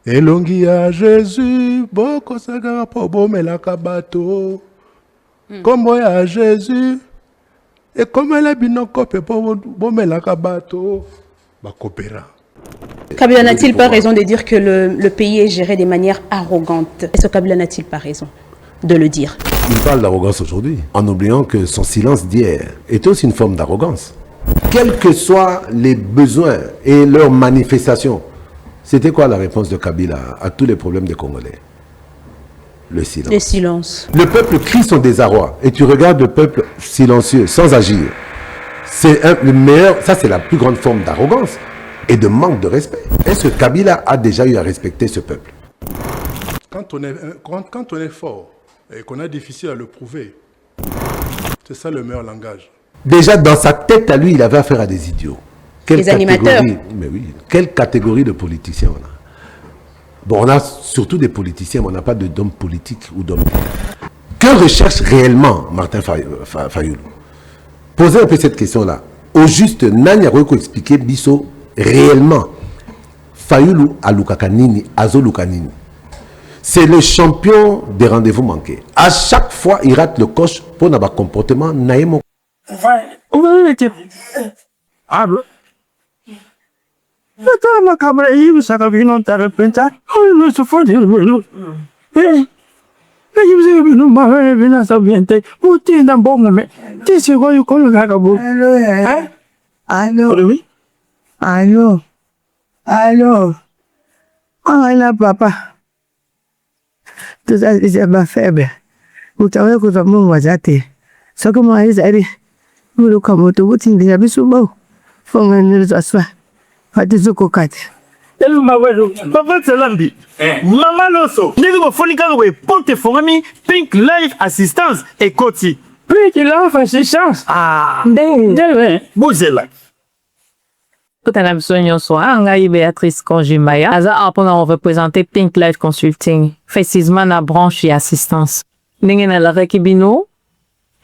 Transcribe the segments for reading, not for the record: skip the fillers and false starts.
Elongi à Jésus, boko sagara po bomelaka bato. Kombo ya Jésus, et comme elle est binoko pe po bomelaka bato, bakopera. Kabila n'a-t-il pas raison de dire que le pays est géré de manière arrogante? Est-ce que Kabila n'a-t-il pas raison de le dire? Il parle d'arrogance aujourd'hui, en oubliant que son silence d'hier était aussi une forme d'arrogance. Quels que soient les besoins et leurs manifestations, c'était quoi la réponse de Kabila à tous les problèmes des Congolais? Le silence. Le silence. Le peuple crie son désarroi et tu regardes le peuple silencieux, sans agir. C'est le meilleur, ça c'est la plus grande forme d'arrogance et de manque de respect. Est-ce que Kabila a déjà eu à respecter ce peuple? Quand on est fort et qu'on a difficile à le prouver, c'est ça le meilleur langage. Déjà dans sa tête à lui, il avait affaire à des idiots. Les animateurs. Mais oui, quelle catégorie de politiciens on a? Bon, on a surtout des politiciens, mais on n'a pas d'hommes politiques ou d'hommes. Que recherche réellement Martin Fayoulou? Posez un peu cette question-là. Au juste, Nani a expliqué Bisso réellement. Fayoulou a Lukakanini, Azo Lukanini. C'est le champion des rendez-vous manqués. À chaque fois, il rate le coche pour notre comportement. Naïmo. Ma camera io sarà vino a pensare non so fuori non ma vino a ambiente tutti da buon me ti se vuoi con la cabo allo la papa tu sai se va febbre utawe cosa mo wajate so come hai sai lo come tu vuoi dire bisubo fonga nel asfa Fati zuko kati. Papa Tsalambi. Maman Loso. N'est-ce pas fonika we porte fongami Pink Life Assistance et Koti. Pink Life Assistance. Ah. Bouzela. Tout un absonyo soa, Ngaï Béatrice Konjimaya. Aza apona on représenter Pink Life Consulting. Précisément na branche et assistance. N'engé na la rekibino.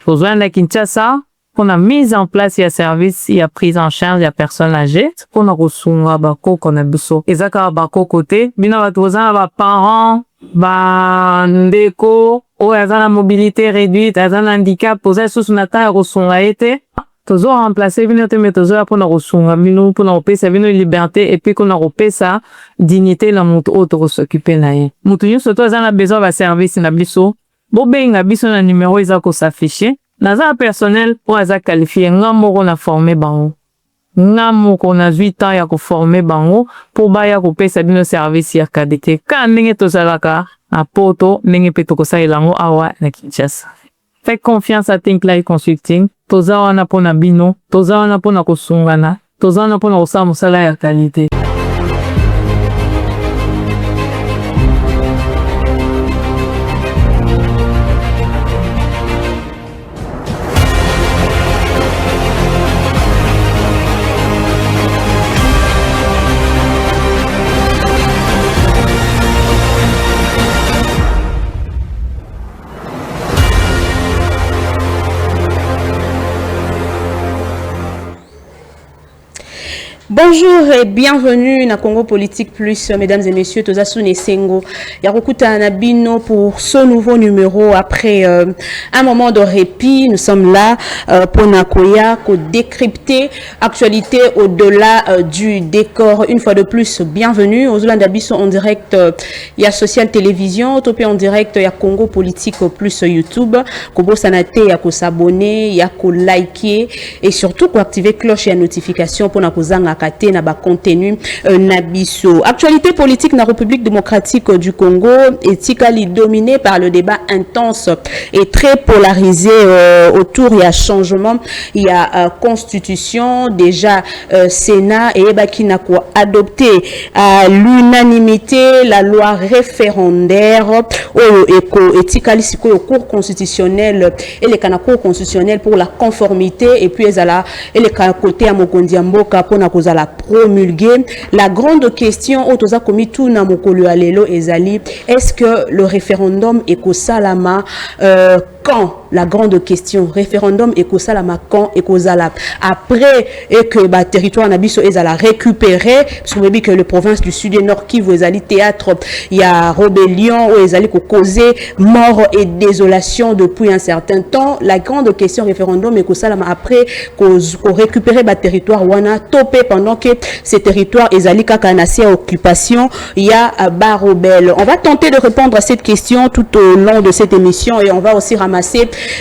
Besoin de Kinshasa. On a mis en place il y a service, il y a prise en charge, il y a personne âgée. On a reçu un bako qu'on a besoin. Et ça quand bako côté, bina va toza va parents, va ndeko, ou a la mobilité réduite, a un handicap, poser sous une attaque reçu a été. Toujours remplacer bina te mettre toujours pour nous reçu bino pour nous payer sa bino liberté et puis qu'on a repé sa dignité la montre autre s'occuper là. Mutu surtout a un besoin de service na biso. Bo benga biso na numéro isa ko s'afficher. Naza personnel pour aza qualifié ngamoko na formé bango ngamoko na 8 ans ya ko formé bango pour baya ko pesa bino service ya kadete ka ndenge tozalaka na poto ndenge pe tokosaelango awa na Kinshasa. Faites confiance à Think Life Consulting, toza wana pona bino, toza wana pona kosungana, toza wana pona kosala mosala ya qualité. Bonjour et bienvenue dans Congo Politique Plus, mesdames et messieurs, Tozasu Nesengo. Yarukuta Nabino pour ce nouveau numéro après un moment de répit. Nous sommes là pour Nakoya, pour décrypter actualité au-delà du décor. Une fois de plus, bienvenue. Aux Olandabiso en direct, il y a Social Télévision, Topé en direct, il y a Congo Politique Plus YouTube. Kobo Sanate, il y a s'abonner, il y a liker et surtout activer cloche et notification pour Nakozanga Kate na ba contenu nabiso. Actualité politique na République démocratique du Congo est dominée par le débat intense et très polarisé autour il y a changement, il y a constitution déjà Sénat et Bakina ko adopté à l'unanimité la loi référendaire au etikali siko au cours constitutionnel et les cours constitutionnel pour la conformité et puis et les côté à Mokondiamboka pour na la promulguer. La grande question au toza komi tout na mokolo alelo ezali, est-ce que le référendum est ko salama quand la grande question référendum et que ça la quand et que ça après et que bah territoire nabiso et la récupérer parce que que le province du sud et nord qui vous allez théâtre il y a rébellion où ils allaient causer mort et désolation depuis un certain temps. La grande question référendum et que ça après qu'on récupérer bah territoire wana topé pendant que ces territoires ils allaient cacanasser à occupation il y a bas rebelle. On va tenter de répondre à cette question tout au long de cette émission et on va aussi ramasser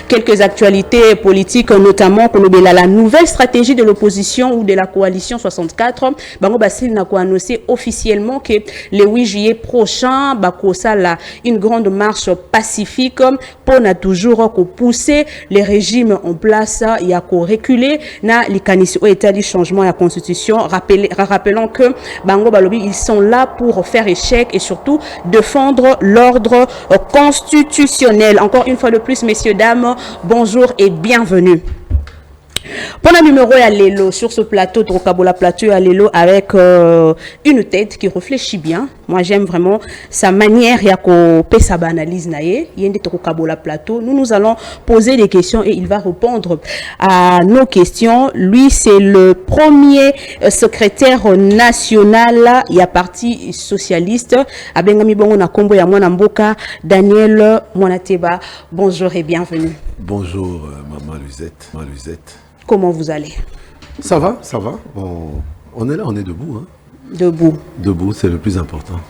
quelques actualités politiques, notamment pour la nouvelle stratégie de l'opposition ou de la coalition 64. Bango Bassil n'a annoncé officiellement que le 8 juillet prochain, ça une grande marche pacifique pour na toujours pousser les régimes en place, il y a qu'au reculer na l'ikanissi au état du changement à la constitution. Rappelons que Bango Balobi ils sont là pour faire échec et surtout défendre l'ordre constitutionnel. Encore une fois de plus, messieurs, dames, bonjour et bienvenue. Pour le numéro à Lelo, sur ce plateau, Trokabola plateau à Lelo, avec une tête qui réfléchit bien. Moi, j'aime vraiment sa manière, il y a qu'on peut sa analyse naïe. Il y a des Trokabola plateau. Nous allons poser des questions et il va répondre à nos questions. Lui, c'est le premier secrétaire national, il y a parti socialiste. Abengami Bongo Nakombo ya Mwana Mboka, Daniel Mwanateba. Bonjour et bienvenue. Bonjour, Maman Luzette. Comment vous allez? Ça va. On est là, on est debout. Hein. Debout, c'est le plus important.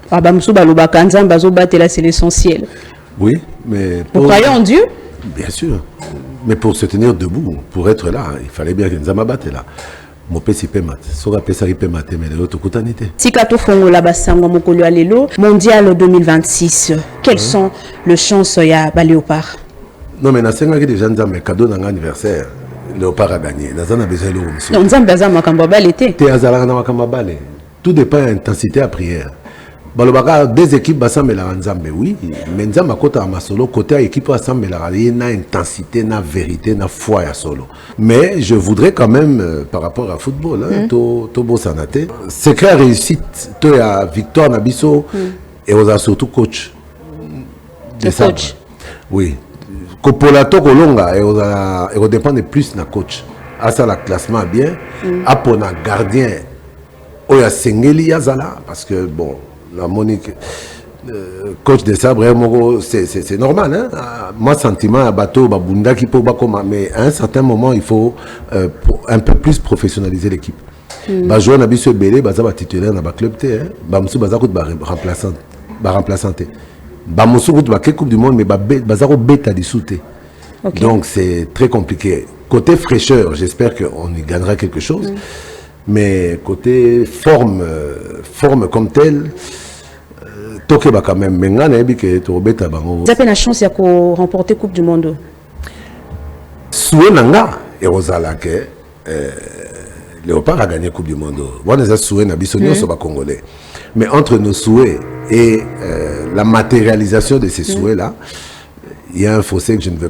C'est l'essentiel. Oui, mais... Vous croyez en Dieu? Bien sûr. Mais pour se tenir debout, pour être là, il fallait bien que Nzamba batte là. Mon PC Pémat, Sora Pesari Pémat, mais l'autre Koutanité. Tikato Fongo Labasango Mokolo Alelo, mondial 2026. Quelles sont les chances ya Léopard? Non, mais Nassenga qui déjà Nzamba cadeau dans l'anniversaire. Léopard a gagné. Nazana a besoin de l'eau, monsieur. Non, Nzamba a Makamba l'été. Tout dépend de l'intensité à prière. Des équipes basam la Nzambe, oui, mais Nzamba kota ma solo côté équipe basam la il y a intensité, na vérité, na foi à solo. Mais je voudrais quand même par rapport à football, hein, to beau sanate. Secret réussite, to ya victoire nabiso et on a surtout coach. De coach. Oui. Kopolato kolonga et on dépend de plus na coach. À ça la classement bien, à pour na gardien oya sengeli yazala parce que bon la Monique coach de sabre c'est normal hein. Moi sentiment à bateau babunda qui peut mais à un certain moment il faut un peu plus professionnaliser l'équipe. Ba joueur na biso belé baza ba titulaire na ba club té hein. Ba musu baza ko ba remplaçante. Ba musu ko ba coupe du monde mais baza ko beta di souté. Donc c'est très compliqué. Côté fraîcheur, j'espère qu'on y gagnera quelque chose. Mais côté forme comme telle, toke ba quand même. Mais ngana ebi ke to beta bango. Vous avez la chance de remporter Coupe du Monde. Soué nanga et Rosala que Léopard a gagné Coupe du Monde. Moi les souhait na biso nyonso ba congolais. Mais entre nos souhaits et la matérialisation de ces souhaits là, il y a un fossé que je ne veux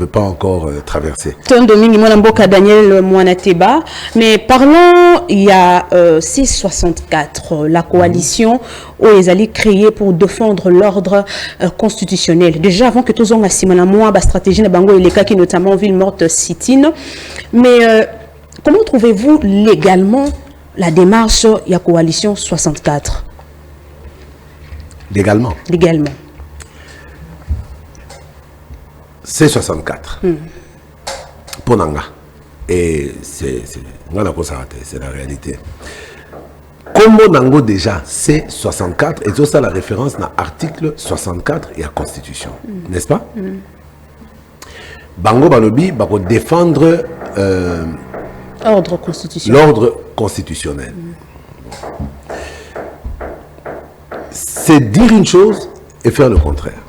pas encore traverser. Domingue Mwanamboka Daniel Mwanateba, mais parlons, il y a C64, la coalition où ils allaient créer pour défendre l'ordre constitutionnel. Déjà avant que tous on a simana moi la stratégie de Bango et les cas qui notamment ville morte Sitine. Mais comment trouvez-vous légalement la démarche de la coalition 64? Légalement. C'est 64 pour Nanga et c'est la réalité. Comme Nango déjà c'est 64 et tout ça la référence dans l'article 64 et la Constitution, n'est-ce pas? Bango Balobi va défendre l'ordre constitutionnel. C'est dire une chose et faire le contraire.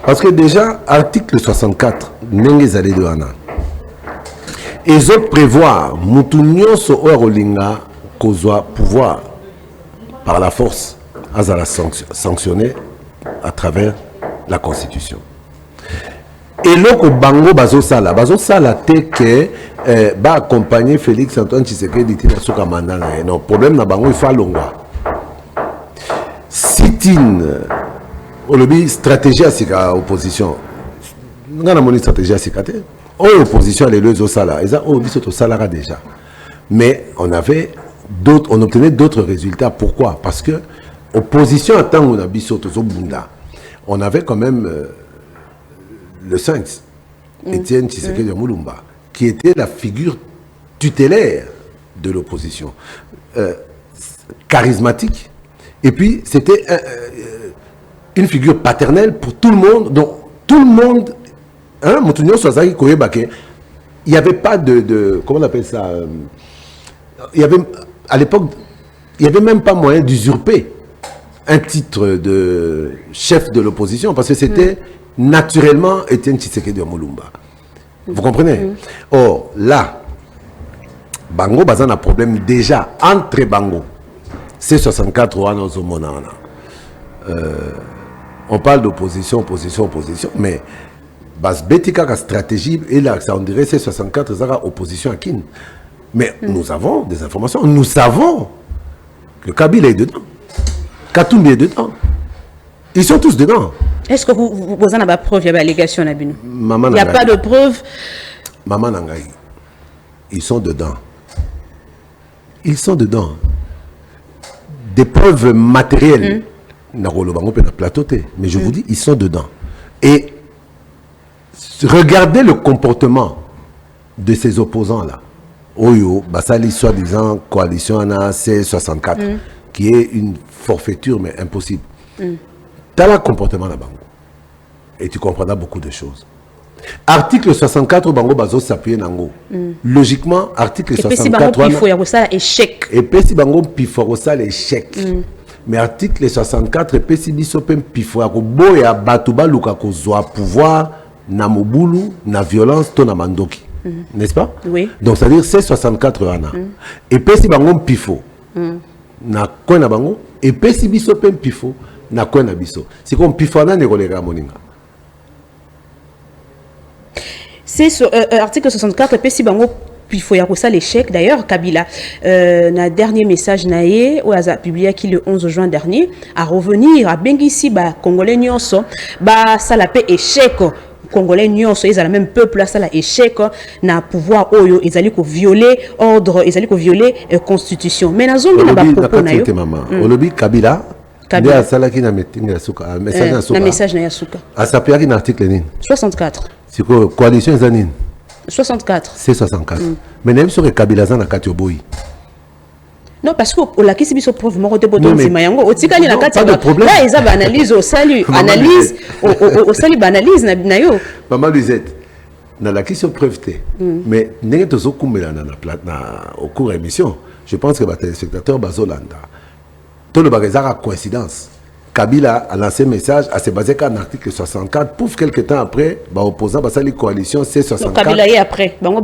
Parce que déjà, article 64, Nengezale de Hana, ils ont prévoir, Moutounion so Oerolinga, qu'osoa pouvoir, par la force, à la sanctionner à travers la Constitution. Et là, au Bango Bazo Sala te que va accompagner Félix Antoine Tshisekedi dit sur Kamanda. Non, problème na Bango, il faut l'ongwa. Sitine. au lobby stratégie à la opposition. Nous avons une stratégie à la opposition, elle est le salaire. Ils ont au salaire déjà. Mais on obtenait d'autres résultats. Pourquoi? Parce que opposition à temps où on a Bunda, on avait quand même le Sainz, Étienne Tshisekedi Mulumba, qui était la figure tutélaire de l'opposition, charismatique, et puis c'était une figure paternelle pour tout le monde. Donc tout le monde, hein, il n'y avait pas de comment on appelle ça, il y avait à l'époque, il n'y avait même pas moyen d'usurper un titre de chef de l'opposition, parce que c'était naturellement Étienne Tshisekedi Mulumba. Vous comprenez? Or, là, Bango Bazan a un problème déjà entre Bango. C'est 64 on parle d'opposition, opposition, mais Basbetika a stratégie, et là, ça on dirait c'est 64 opposition à Kin. Mais nous avons des informations, nous savons que Kabila est dedans. Katumbi est dedans. Ils sont tous dedans. Est-ce que vous avez des preuves, il y a des allégations, il n'y a pas de preuves? Maman Nangaï, ils sont dedans. Ils sont dedans. Des preuves matérielles. Mais je vous dis, ils sont dedans. Et regardez le comportement de ces opposants-là. Oyo, Basali, soi-disant, coalition C64, qui est une forfaiture, mais impossible. Tu as le comportement là-bas. Et tu comprendras beaucoup de choses. Article 64, Bango Bazo s'appuie Nango. Logiquement, article 64. Et puis, il faut échec. Et puis, si Bango Pifo, ça l'échec. Mais article 64, et puis, si Bisopem Pifo, Boya Batuba Luka Kozoa pouvoir, na mobulu, na violence, to na mandoki. N'est-ce pas? Oui. Donc, ça veut dire c'est 64 ans. Et puis, si Bango Pifo, na quoi na Bango, et puis, si Bisopem Pifo, na quoi na Biso. C'est comme Pifo, na negolega moninga. C'est sur article 64, et si Bango puis il faut y avoir ça l'échec. D'ailleurs, Kabila, na dernier message naé, où a publié qui le 11 juin dernier, à revenir à Bengisi, Congolais nyonso, ça la paix échec. Congolais nyonso, ils ont le même peuple, là, ça la échec, na pouvoir oyo, ils allaient violer ordre, ils allaient violer constitution. Mais na zone na propos na yo. Au lobby Kabila. Kabila sala qui na meeting ya suka, message na suka. Na message na suka. A sa piaki na article ni 64. C'est quoi coalition zanine? 64. C'est 64. Mais même sur le Kabila zan na Katioboyi. Non, parce que la question est preuve mort de boton zimayango. Au tika ni na kati pas de problème. Là, ils ont analyse au salut, analyse au salut analyse na yo. Maman Lisette, na la question preuve té. Mais n'est to zokumela na au cours émission. Je pense que les téléspectateurs bazolanda. Tout le bagazara coïncidence. Kabila a lancé un message à se baser qu'un article 64. Pouf, quelques temps après, opposant Basali coalition C64. Kabila est après. Non,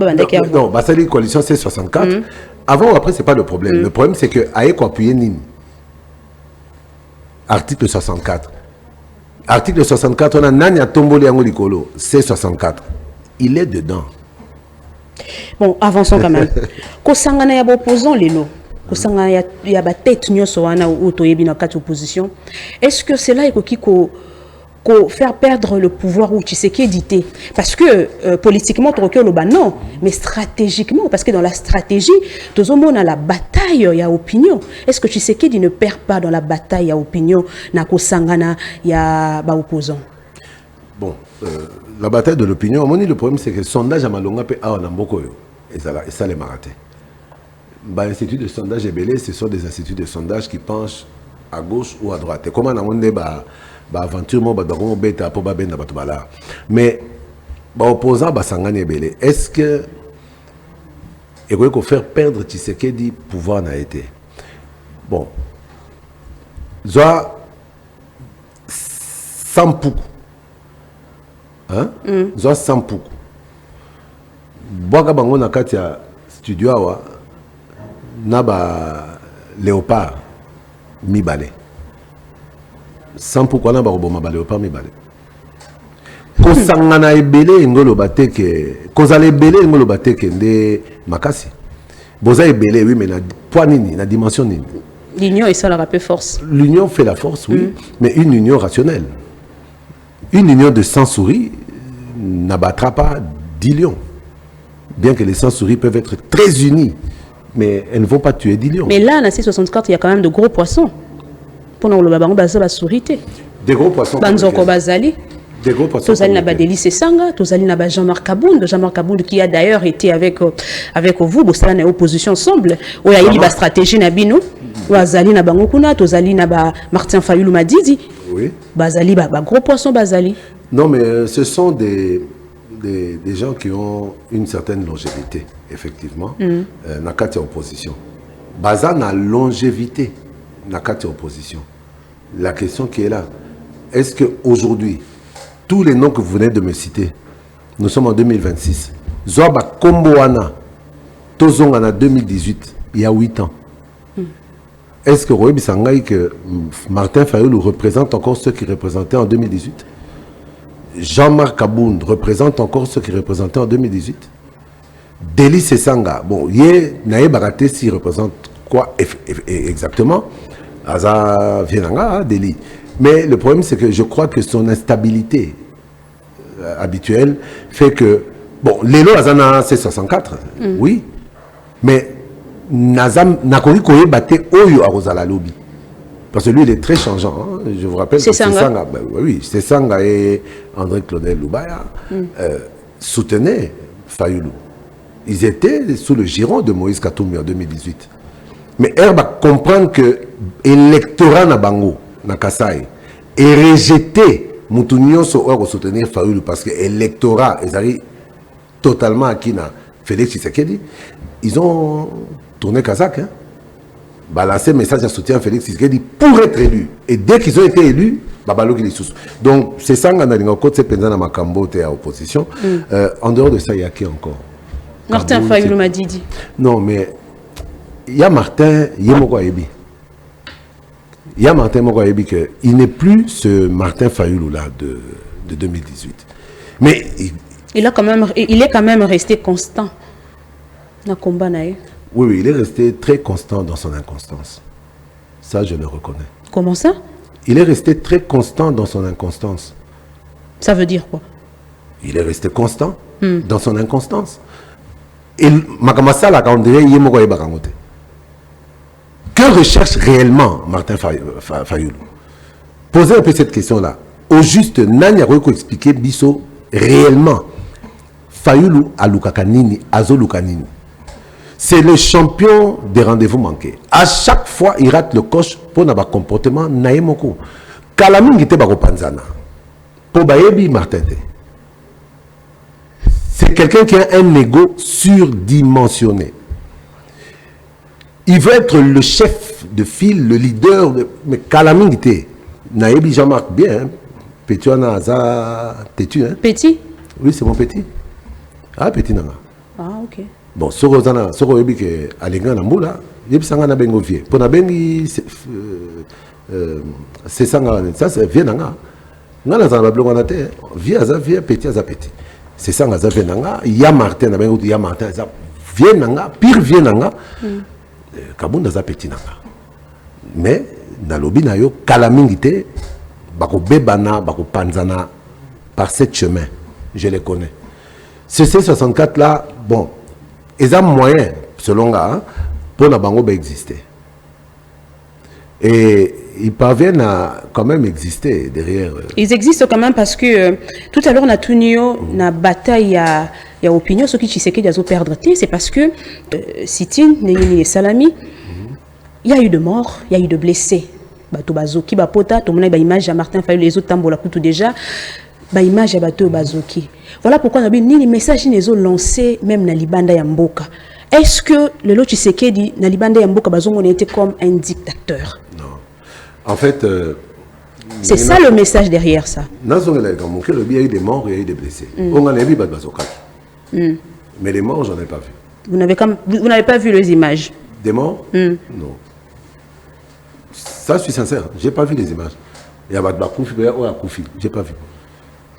Basali coalition C64. Avant ou après, ce n'est pas le problème. Le problème, c'est que Aeko appuyé Nîmes. Article 64. Article 64, on a Nanya Tomboli Angolikolo, C64. Il est dedans. Bon, avançons quand même. Kosangana ya opposant les lots. Il y a des têtes qui sont en opposition. Est-ce que c'est là qu'il faut faire perdre le pouvoir ou tu sais qui édité? Parce que politiquement, non, mais stratégiquement, parce que dans la stratégie, tout le monde a la bataille, il y a opinion. Est-ce que tu sais qui ne perd pas dans la bataille, il y a opinion, il y a opposant? Bon, la bataille de l'opinion, le problème c'est que le sondage à Malonga peut avoir un bokoyo. Et ça les maraté. Institut de sondage et belé, ce sont des instituts de sondage qui penchent à gauche ou à droite. Et comment on a aventure, mais opposant Sangani belé, est-ce que il faut faire perdre Tshisekedi pouvoir n'a été bon. Zoa Sampoukou, hein? Zoa Sampoukou. Boaka bango na katia studio awa. Naba léopard mi balé sans pourquoi naba roboma ba léopard mi balé ko sangana ebele ngolo bateke ko zale ebele ngolo bateke nde makasi boza ebele oui mais na poids nini na dimension nini l'union est ça la rappelle force l'union fait la force oui mais une union rationnelle Une union de 100 souris n'abattra pas 10 lions. Bien que les 100 souris peuvent être très unies, mais elles ne vont pas tuer 10 lions. Mais là, dans C64, il y a quand même de gros poissons. Pendant le babango, ça souris. Des gros poissons. Banzoko Bazali. Des gros poissons. Tozali na Badeli Sesanga, Tozali na Jean-Marc Kabound, Jean-Marc Kabound qui a d'ailleurs été avec vous, Bossala na opposition ensemble. Où il y a eu la stratégie na bino, Bazali na Bangokuna, Tozali na Martin Fayoulou Madidi. Oui. Bazali, gros poisson Bazali. Non, mais ce sont des gens qui ont une certaine longévité, effectivement. Na kati opposition. Baza na longévité, na kati opposition. La question qui est là, est-ce qu'aujourd'hui, tous les noms que vous venez de me citer, nous sommes en 2026, Zoba Komboana, Tozongana 2018, il y a 8 ans. Est-ce que Roy Bissangaï, que Martin Fayoulou représente encore ceux qui représentaient en 2018? Jean-Marc Kabound représente encore ceux qui représentaient en 2018? Deli Sesanga, bon, Yé Naé Baraté s'il représente quoi exactement? Aza Vienanga, Deli. Mais le problème, c'est que je crois que son instabilité habituelle fait que... Bon, Lélo Azana, c'est 64, oui. Mais Nakori Koye Bate Oyo Arosala Lobby. Parce que lui, il est très changeant. Hein. Je vous rappelle que Sesanga, oui, Sesanga et André Claudel Loubaya soutenaient Fayoulou. Ils étaient sous le giron de Moïse Katoumi en 2018. Mais Herba comprendre que l'électorat na Bango, na Kassai, et rejeté Moutounion pour soutenir Fayoulou parce que l'électorat est totalement acquis na Félix Tshisekedi, ils ont tourné Kazakh, hein, balancé message de soutien à Félix Tshisekedi pour être élu. Et dès qu'ils ont été élus, Babaloki les sous. Donc c'est ça qu'on a dit encore, c'est pendant ma cambote à opposition. En dehors de ça, il y a qui encore? Martin Fayoulou m'a dit. Non, mais il y a Martin Yemoko-Ebi. Il y a Martin Mokoyebi que il n'est plus ce Martin Fayoulou là de 2018. Mais il est quand même resté constant dans le combat. Oui, il est resté très constant dans son inconstance. Ça, je le reconnais. Comment ça? Il est resté très constant dans son inconstance. Ça veut dire quoi? Il est resté constant dans son inconstance. Et Makamasala, quand on dirait, il est Bakamote. Que recherche réellement Martin Fayoulou? Posez un peu cette question-là. Au juste, Nanya Royko expliquer Bisso réellement Fayoulou à Lukakanini, Azo Lukanini. C'est le champion des rendez-vous manqués. À chaque fois, il rate le coche pour un comportement naïmoko. Kalaming était bako panzana. Pour Bayebi Martin. C'est quelqu'un qui a un ego surdimensionné. Il veut être le chef de file, le leader. Mais Kalaming était. Naïbi Jean-Marc bien. Petit Aza Tétu. Petit? Oui, c'est mon petit. Ah, petit nana. Ah, ok. Bon, Sorozana, Soroyebi que Alinga Namboula, Yepsanga na bengo vie. Pour na bengi c'est sanga, ça c'est vienanga. Ngana za na blonga na te, vie aza vie, petit aza petit. C'est sanga za vienanga, ya Martin na bengo ya Martin za vienanga, pire vienanga. Kabunda za petit nanga. Mais na lobi na yo kalamingi te bako bebana, bako panzana par cet chemin. Je les connais. Ce C64 là, bon, ils ont moyen, selon moi, pour la bango exister. Et ils parviennent à quand même exister derrière. Ils existent quand même parce que tout à l'heure, on a tout na bataille à opinion, ce qui Tshisekedi a perdre, c'est parce que Sitine, Neyini et Salami, il y a eu de morts, il y a eu de blessés. Bato Bazoki, Bapota, tout le monde a une image à Martin Fayoulou, les autres tambola tout déjà. Ba image ya bato Bazoki. Voilà pourquoi on a vu ni message ni ont lancé même na libanda ya mboka. Est-ce que le lot Tshisekedi na libanda ya mboka bazongo était comme un dictateur? Non. En fait c'est ça le message derrière ça. Nazonga la mon cœur il y a eu des morts, il y a eu des blessés. On a vu Bazoka. Mais les morts, j'en ai pas vu. Vous n'avez pas vu les images? Des morts? Non. Ça je suis sincère, j'ai pas vu les images. Il y a Bakoufi, j'ai pas vu.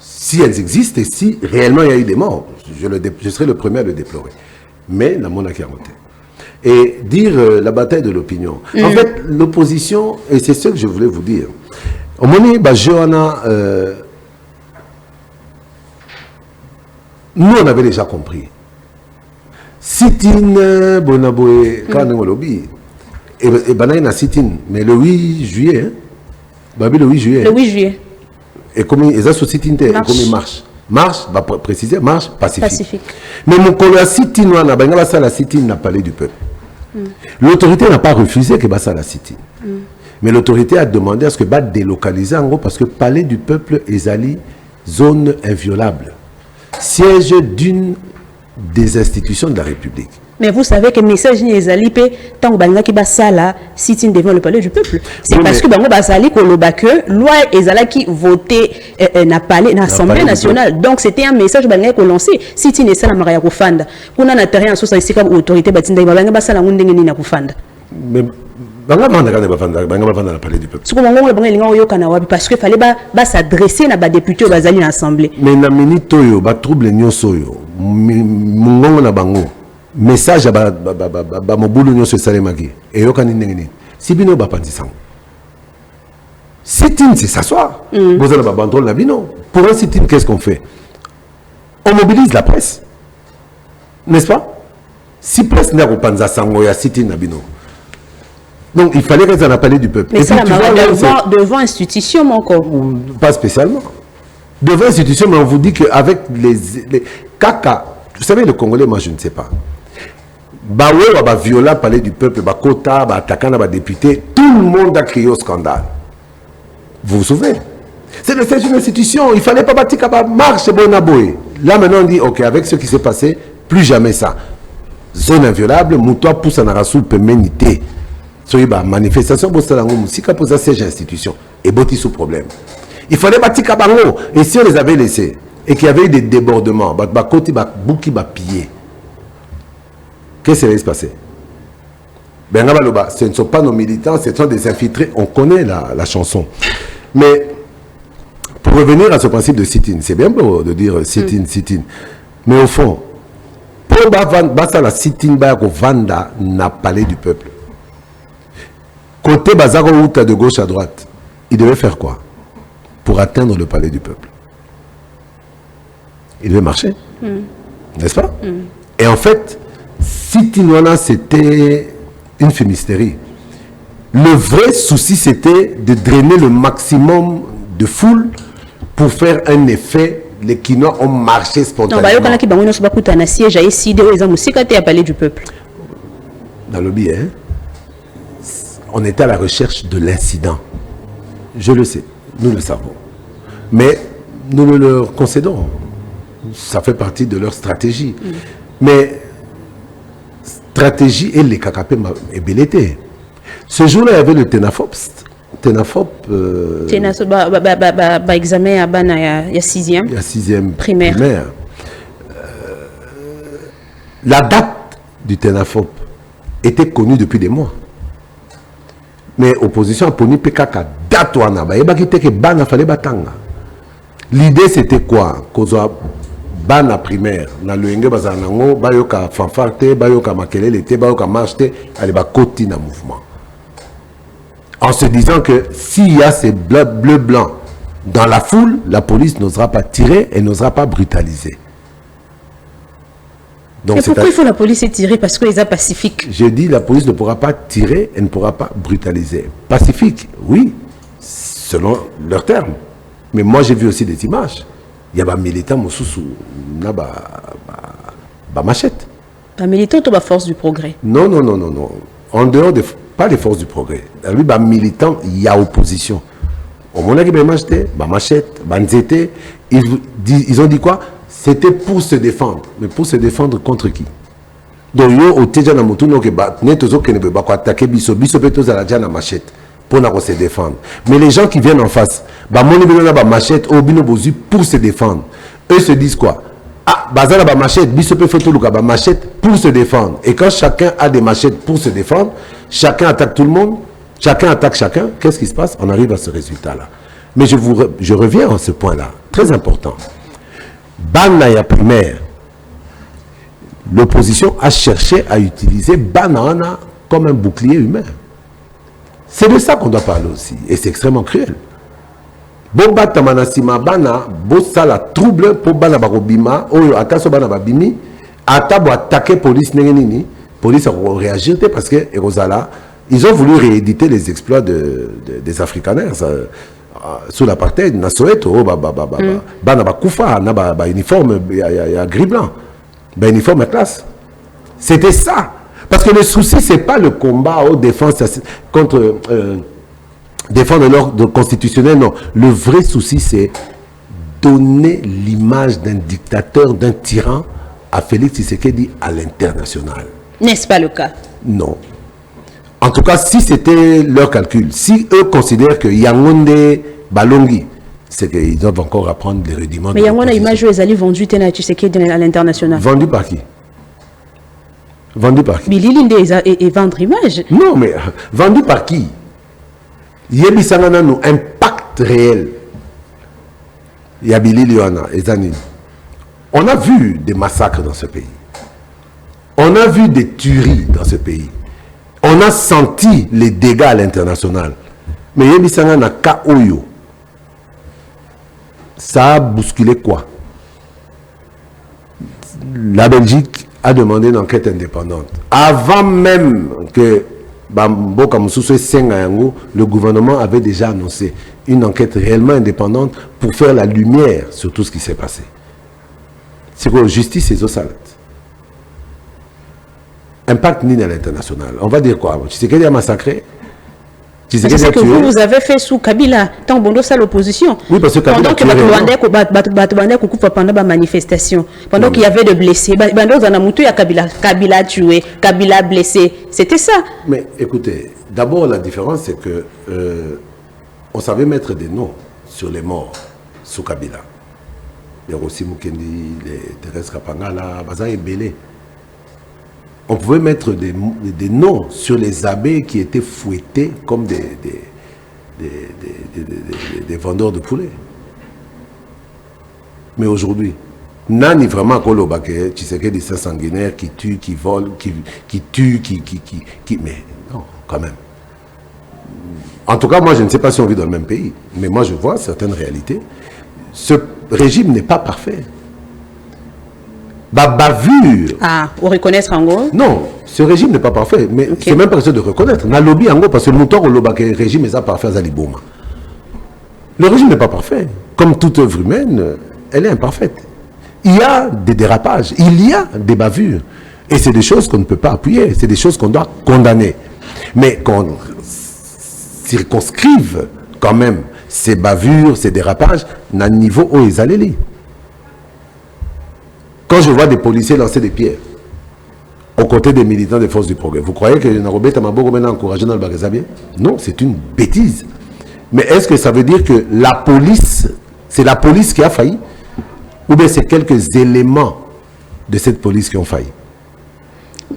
Si elles existent et si réellement il y a eu des morts, je serai le premier à le déplorer. Mais la monarchie a monté. Et dire la bataille de l'opinion. En fait, l'opposition, et c'est ce que je voulais vous dire. Au moment où Johanna Nous, on avait déjà compris. Sit-in, Bonaboe, quand on lobby, et Banaï na sit-in, mais le 8 juillet, Babi le 8 juillet. Le 8 juillet. Et comme ils ont sit-in, et comme ils marchent. Marche, va préciser, marche pacifique. Mais mon collègue sit-in, la sit-in n'a pas parlé du peuple. L'autorité n'a pas refusé que ça la sit-in. Mais l'autorité a demandé à ce que va délocaliser en gros parce que palais du peuple est allé zone inviolable. Siège d'une des institutions de la République. Mais vous savez que le message n'est pas tant que qui basa la sit-in devant le palais du peuple. C'est parce que bango basali ko lobake loi ezala qui voté na palais na Assemblée nationale. Donc c'était un message bango ko lancé sit-in et ça la maria ko fanda. Kuna na terrain so ça ici comme autorité batinda bango basala ngundenge ni na ko fanda. Mais bango manda kana bafanda na palais du peuple. Ce que bango le bango linga oyoka na wabi parce que fallait ba s'adresser na ba député bazali na assemblée. Mais na minute yo ba trouble nyonso yo mungongo na bango. Message à Mobulu Nyo Salemaki et Yokani Nengini. Si Bino Bapandisan. Sit-in, c'est s'asseoir. Vous avez un contrôle Nabino. Pour un sit-in, qu'est-ce qu'on fait? On mobilise la presse. N'est-ce pas? Si presse n'a pas de sit-in Nabino. Donc il fallait qu'ils en appelaient du peuple. Mais ça, devant institution, mon corps. Pas spécialement. Devant institution, mais on vous dit qu'avec les caca, vous savez, le Congolais, moi je ne sais pas. Baoué va violer parler du peuple, va quota, va attaquer va député, tout le monde a crié au scandale. Vous vous souvenez? C'est une institution, il ne fallait pas bâtir qu'à marche Bonaboé. Là maintenant on dit, ok, avec ce qui s'est passé, plus jamais ça. Zone inviolable, Moutoua pousse en arassou péménité. Soyez bah manifestation pour ça, si qu'à poser siège institution et botti sous problème. Il fallait bâtir qu'à bango, et si on les avait laissés, et qu'il y avait eu des débordements, bah côté bah bouki bah pillé. Qu'est-ce qui va se passer? Ce ne sont pas nos militants, ce sont des infiltrés. On connaît la chanson. Mais pour revenir à ce principe de sit-in, c'est bien beau de dire sit-in, sit-in. Mais au fond, pour la sit-in, Vanda n'a parlé du peuple. Côté Bazar de gauche à droite, il devait faire quoi pour atteindre le palais du peuple? Il devait marcher. N'est-ce pas? Et en fait, Sit-in, c'était une fumisterie. Le vrai souci, c'était de drainer le maximum de foule pour faire un effet. Les Kinois ont marché spontanément. Dans le billet, on était à la recherche de l'incident. Je le sais, nous le savons. Mais nous le leur concédons. Ça fait partie de leur stratégie. Mais stratégie et les KKP et belleté. Ce jour-là, il y avait le Tenafop. Tenafop. Examen à Bana, il y a 6e. Il y a 6e primaire. La date du Tenafop était connue depuis des mois. Mais l'opposition a poni PKK date wana ba yeba kiteke bana fallait batanga. L'idée c'était quoi? Kozwa bana primaire na loenge bazanango bayoka fanfarte bayoka makelele te bayoka marche te ali ba koti na mouvement. En se disant que s'il y a ces bleus blancs dans la foule, la police n'osera pas tirer et n'osera pas brutaliser. Donc, et pourquoi il faut la police tirer? Parce qu'ils sont pacifiques. J'ai dit la police ne pourra pas tirer et ne pourra pas brutaliser. Pacifique, oui, selon leurs termes. Mais moi j'ai vu aussi des images. Il y a des militants sous machette. Pas militant ou pas force du progrès? Non. En dehors de pas les forces du progrès. Lui, militant, il y a opposition. Au moment où il y a machette, ils ont dit quoi? C'était pour se défendre. Mais pour se défendre contre qui? Donc, au Teja Namotuno, que ne pas attaquer Bisso Petos à la Diana machette pour se défendre. Mais les gens qui viennent en face, machette, pour se défendre. Eux se disent quoi? Ah, bazala ba machette, Bisso Petos ba machette pour se défendre. Et quand chacun a des machettes pour se défendre, chacun attaque tout le monde, chacun attaque chacun, qu'est-ce qui se passe? On arrive à ce résultat-là. Mais je reviens à ce point-là, très important. Banaya primaire, l'opposition a cherché à utiliser Banana comme un bouclier humain. C'est de ça qu'on doit parler aussi. Et c'est extrêmement cruel. Boba tamanasima bana, bossa la trouble pour bana barobima, oyo ataso bana babimi, atabo attaquer police nengenini, police a réagi parce que Rosala, ils ont voulu rééditer les exploits des Afrikaners sous l'apartheid, na Soweto, bana bakufa, na ba uniforme, ya gris blanc, ba uniforme classe. C'était ça. Parce que le souci, c'est pas le combat aux défenses contre défendre l'ordre constitutionnel, non. Le vrai souci, c'est donner l'image d'un dictateur, d'un tyran à Félix Tshisekedi à l'international. N'est-ce pas le cas? Non. En tout cas, si c'était leur calcul, si eux considèrent que Yangonde Balongi, c'est qu'ils doivent encore apprendre les rudiments. Mais Yangonde, l'image où ils allaient vendu Tshisekedi à l'international. Vendu par qui? Vendu par qui? Bililinde et vendre image. Non, mais vendu par qui? Yebisangana nous impact réel. Yabili Liona et Zanine. On a vu des massacres dans ce pays. On a vu des tueries dans ce pays. On a senti les dégâts à l'international. Mais Yebisangana Kaoyo, ça a bousculé quoi? La Belgique a demandé une enquête indépendante. Avant même que le gouvernement avait déjà annoncé une enquête réellement indépendante pour faire la lumière sur tout ce qui s'est passé. C'est quoi? Justice et salade. Impact ni à l'international. On va dire quoi? Tu sais qu'il a massacré? C'est ce que vous avez fait sous Kabila, tant bon ça l'opposition. Oui, parce que Kabila pendant la manifestation, pendant qu'il y avait de blessés, Kabila a tué, Kabila a blessé. C'était ça. Mais écoutez, d'abord la différence c'est que on savait mettre des noms sur les morts sous Kabila. Les Rossi Mukendi, les Thérèse Kapangala, Baza et Belé. On pouvait mettre des noms sur les abbés qui étaient fouettés comme des vendeurs de poulets. Mais aujourd'hui, Nani vraiment Kolobake, tu sais que des saints sanguinaires qui tuent, qui volent, qui tuent, qui... Mais non, quand même. En tout cas, moi, je ne sais pas si on vit dans le même pays, mais moi, je vois certaines réalités. Ce régime n'est pas parfait. Bavure. Ah, on reconnaître en gros? Non, ce régime n'est pas parfait, mais c'est même pas question de reconnaître. Na lobby en gros, parce que le mouton au le régime est parfait à Zaliboma. Le régime n'est pas parfait. Comme toute œuvre humaine, elle est imparfaite. Il y a des dérapages, il y a des bavures. Et c'est des choses qu'on ne peut pas appuyer, c'est des choses qu'on doit condamner. Mais qu'on circonscrive quand même ces bavures, ces dérapages, à un niveau où ils allaient. Quand je vois des policiers lancer des pierres aux côtés des militants des forces du progrès, vous croyez que Narobé Tamaboko maintenant encouragé dans le Bagazabie? Non, c'est une bêtise. Mais est-ce que ça veut dire que la police, c'est la police qui a failli? Ou bien c'est quelques éléments de cette police qui ont failli?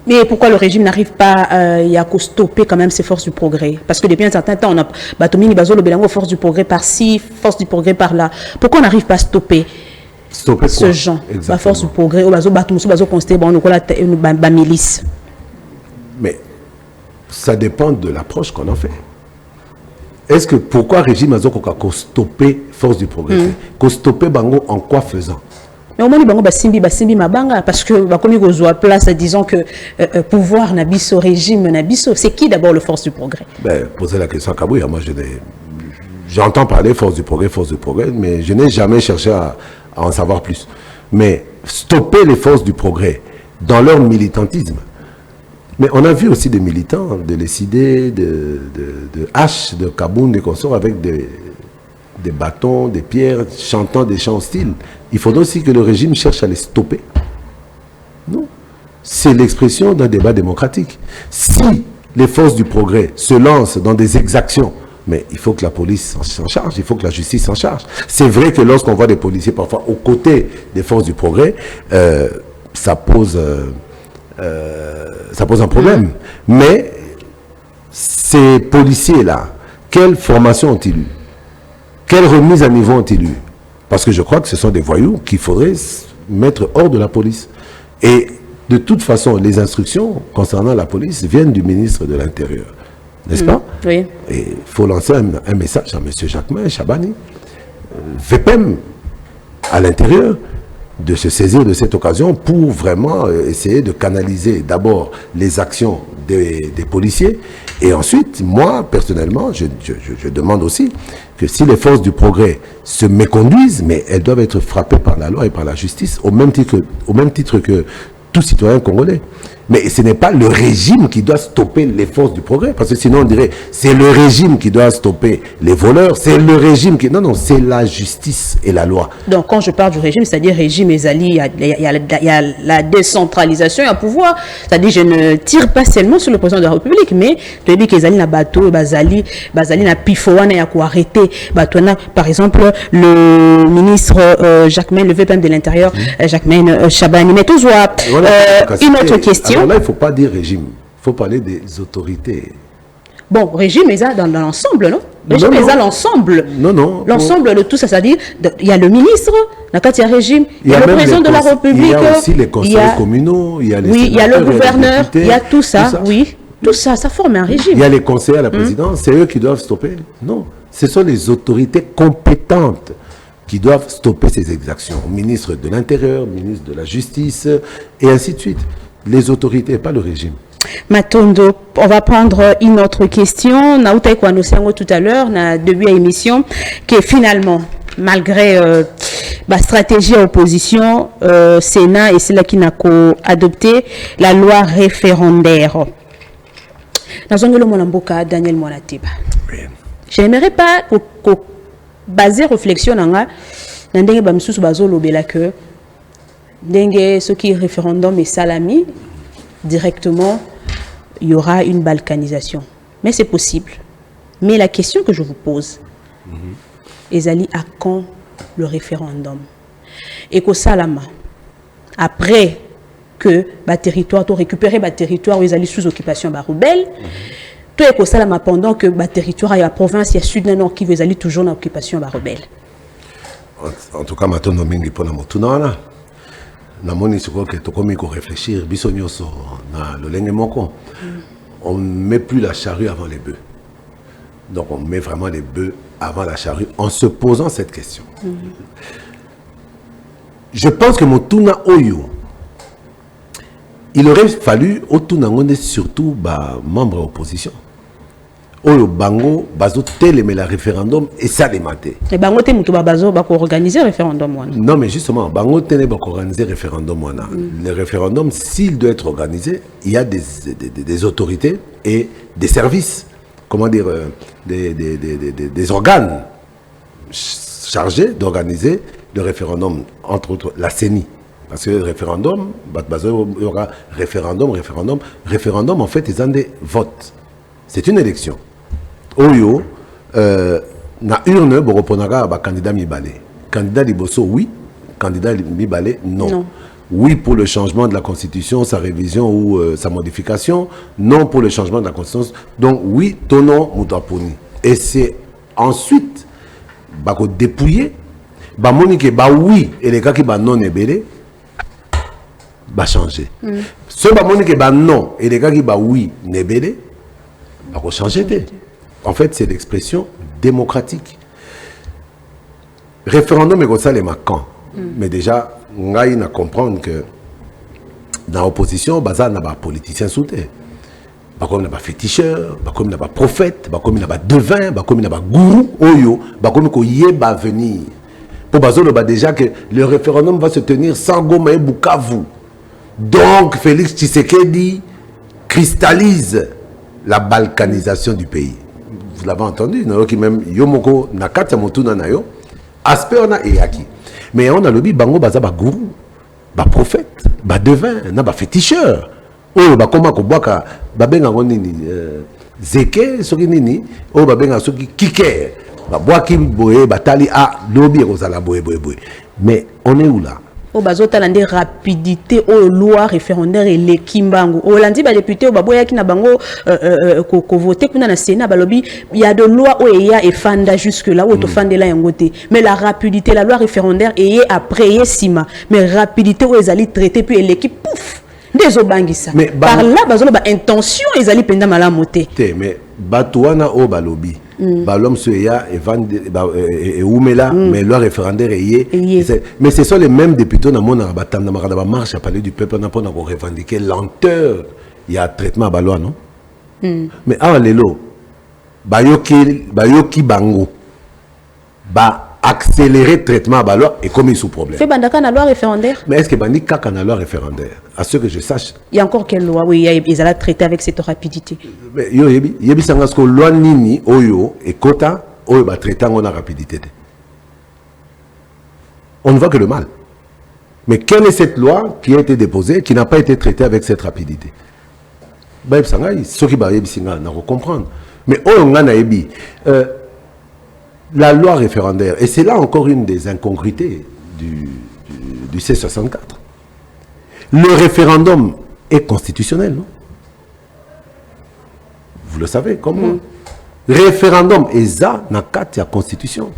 Mais pourquoi le régime n'arrive pas à stopper quand même ces forces du progrès? Parce que depuis un certain temps, on a Batomini Bazolo Belango, forces du progrès par-ci, forces du progrès par-là. Pourquoi on n'arrive pas à stopper ce genre? La force du progrès, milice. Mais ça dépend de l'approche qu'on en fait. Est-ce que pourquoi le régime a stopper force du progrès? Stopper Bango en quoi faisant? Mais au moins, Basimbi Mabanga, parce que comme ils place, disons que pouvoir Nabiso, régime Nabiso, c'est qui d'abord le force du progrès? Posez la question à Kabouya, moi j'entends parler force du progrès, mais je n'ai jamais cherché à en savoir plus. Mais stopper les forces du progrès dans leur militantisme. Mais on a vu aussi des militants de l'ECD, de H, de Kaboun, des consorts avec des bâtons, des pierres, chantant des chants hostiles. Il faudrait aussi que le régime cherche à les stopper. Non. C'est l'expression d'un débat démocratique. Si les forces du progrès se lancent dans des exactions, mais il faut que la police s'en charge, il faut que la justice s'en charge. C'est vrai que lorsqu'on voit des policiers parfois aux côtés des forces du progrès, ça pose un problème. Mais ces policiers-là, quelle formation ont-ils eu? Quelle remise à niveau ont-ils eu? Parce que je crois que ce sont des voyous qu'il faudrait mettre hors de la police. Et de toute façon, les instructions concernant la police viennent du ministre de l'Intérieur. N'est-ce pas? Oui. Et il faut lancer un message à M. Jacquemin Chabani VPM à l'intérieur de se saisir de cette occasion pour vraiment essayer de canaliser d'abord les actions des policiers et ensuite, moi, personnellement, je demande aussi que si les forces du progrès se méconduisent, mais elles doivent être frappées par la loi et par la justice au même titre que tout citoyen congolais. Mais ce n'est pas le régime qui doit stopper les forces du progrès, parce que sinon on dirait c'est le régime qui doit stopper les voleurs, c'est le régime qui... Non, c'est la justice et la loi. Donc quand je parle du régime, c'est-à-dire régime Ezali, il y a la décentralisation et le pouvoir. C'est-à-dire je ne tire pas seulement sur le président de la République, mais tu dis qu'Ezali na bateau, Bazali na pifoana ya ko arrêter. Par exemple, le ministre Jacquemain, le VPM de l'Intérieur, Jacquemain Chabani. Mais toujours, une autre question. Alors là, il ne faut pas dire régime, il faut parler des autorités. Bon, régime est dans l'ensemble, non? Régime est dans l'ensemble. Non. L'ensemble de tout ça, c'est-à-dire, il y a le ministre, il y a régime, il y a le président de la République. Il y a aussi les conseillers communaux, il y a les il y a le gouverneur, il y a tout ça, oui. Tout ça, ça forme un régime. Il y a les conseillers à la présidence, c'est eux qui doivent stopper. Non, ce sont les autorités compétentes qui doivent stopper ces exactions. Ministre de l'Intérieur, ministre de la Justice, et ainsi de suite. Les autorités, pas le régime. Matondo, on va prendre une autre question. On a annoncé tout à l'heure, dans le début de l'émission, que finalement, malgré la stratégie à opposition, Sénat et c'est là qui n'a adopté la loi référendaire. Dans un Daniel Monatiba. Je n'aimerais pas baser réflexion dans ndenge bamsusu bazolobela que ndenge ce qui est référendum et salami directement il y aura une balkanisation, mais c'est possible. Mais la question que je vous pose, Ezali, à quand le référendum? Et qu'au Salama, après que le territoire, récupérer le territoire où Ezali sous occupation par rebelle, tout est qu'au Salama pendant que le territoire et la province, il y a Sud-Nord qui veut aller toujours en occupation par rebelle. En tout cas, maintenant, mingi pour la motunana. Namoni siko que tokomi ko réfléchir biso nyoso na lolenge moko. On met plus la charrue avant les bœufs. Donc on met vraiment les bœufs avant la charrue en se posant cette question. Je pense que Motuna Oyo, il aurait fallu Otuna Ngonde surtout membre de l'opposition. Oyo bango bazo télémé la référendum et ça les maté. Et bango té muto bazo ba ko organiser référendum wana. Non mais justement bango téné ba ko organiser référendum wana. Le référendum s'il doit être organisé, il y a des autorités et des services, comment dire des organes chargés d'organiser le référendum, entre autres la CENI. Parce que le référendum, il y aura référendum en fait ils ont des votes. C'est une élection. Oyo, na urne, bo reponaga ba candidat mibale. Candidat liboso, oui. Candidat mibale, non. Oui pour le changement de la Constitution, sa révision ou sa modification. Non pour le changement de la Constitution. Donc oui, tonon moutaponi. Et c'est ensuite, ba ko dépouiller, ba monique ba oui, et les gars qui ba non ebele, ba changer. Ce ba monique ba non, et les gars qui ba oui, nebele, ba ko changer. En fait, c'est l'expression démocratique. Référendum est comme ça les macans. Mais déjà, on a comprendre que dans l'opposition, il y a des politiciens soudés. Comme il y a des féticheurs, comme il y a des prophètes, comme il y a des devins, comme il y a des gourous, comme il y a des venir. Pour Bazolo, déjà que le référendum va se tenir sans Goma et Bukavu. Donc, Félix Tshisekedi cristallise la balkanisation du pays. Vous l'avez entendu, même Yomoko Nakata Motuna Nayo, aspect on a Eyaki. Mais on a le bango baza ba gourou, ba prophète, ba devin, na ba féticheur. Oh ba koma ko boka ba benga ngonini zeke soki nini, oh ba benga soki kike. Ba boaki boye batali a lobi kozala boye. Mais on est où là? O bazota lande rapidité o loi référendaire et les kimbango o landi ba député o baboya ki na bango ko voter kuna na Sénat balobi il y a de loi o ya et fanda jusque là o to fandela yangote mais la rapidité la loi référendaire et après sima mais rapidité o ezali traité puis l'équipe pouf des obangisa par là bazolo ba intention ezali penda malamote mais batouana o balobi l'homme se ya et oumela mais leur référendaire mais ce sont les mêmes députés na mona batanda makada ba marche à parler du peuple na pona ko revendiquer lenteur il y a traitement ba loi non mais awa lelo bayoki bango ba accélérer traitement à loi et comme il sous problème. Fait bandaka na loi référendaire. Mais est-ce que bandi kaka na loi référendaire? À ce que je sache. Il y a encore quelle loi? Oui, ils allaient traiter avec cette rapidité. Mais yo yebi sangas ko loi nini oyo et kota oyo ba traiter en rapidité. On ne voit que le mal. Mais quelle est cette loi qui a été déposée qui n'a pas été traitée avec cette rapidité? Ba yebi sangai ce qui ba yebi singa na comprendre. Mais oyo nga na yebi la loi référendaire, et c'est là encore une des incongruités du C64. Le référendum est constitutionnel, non? Vous le savez, comme moi. Référendum est ça, na carte la constitution.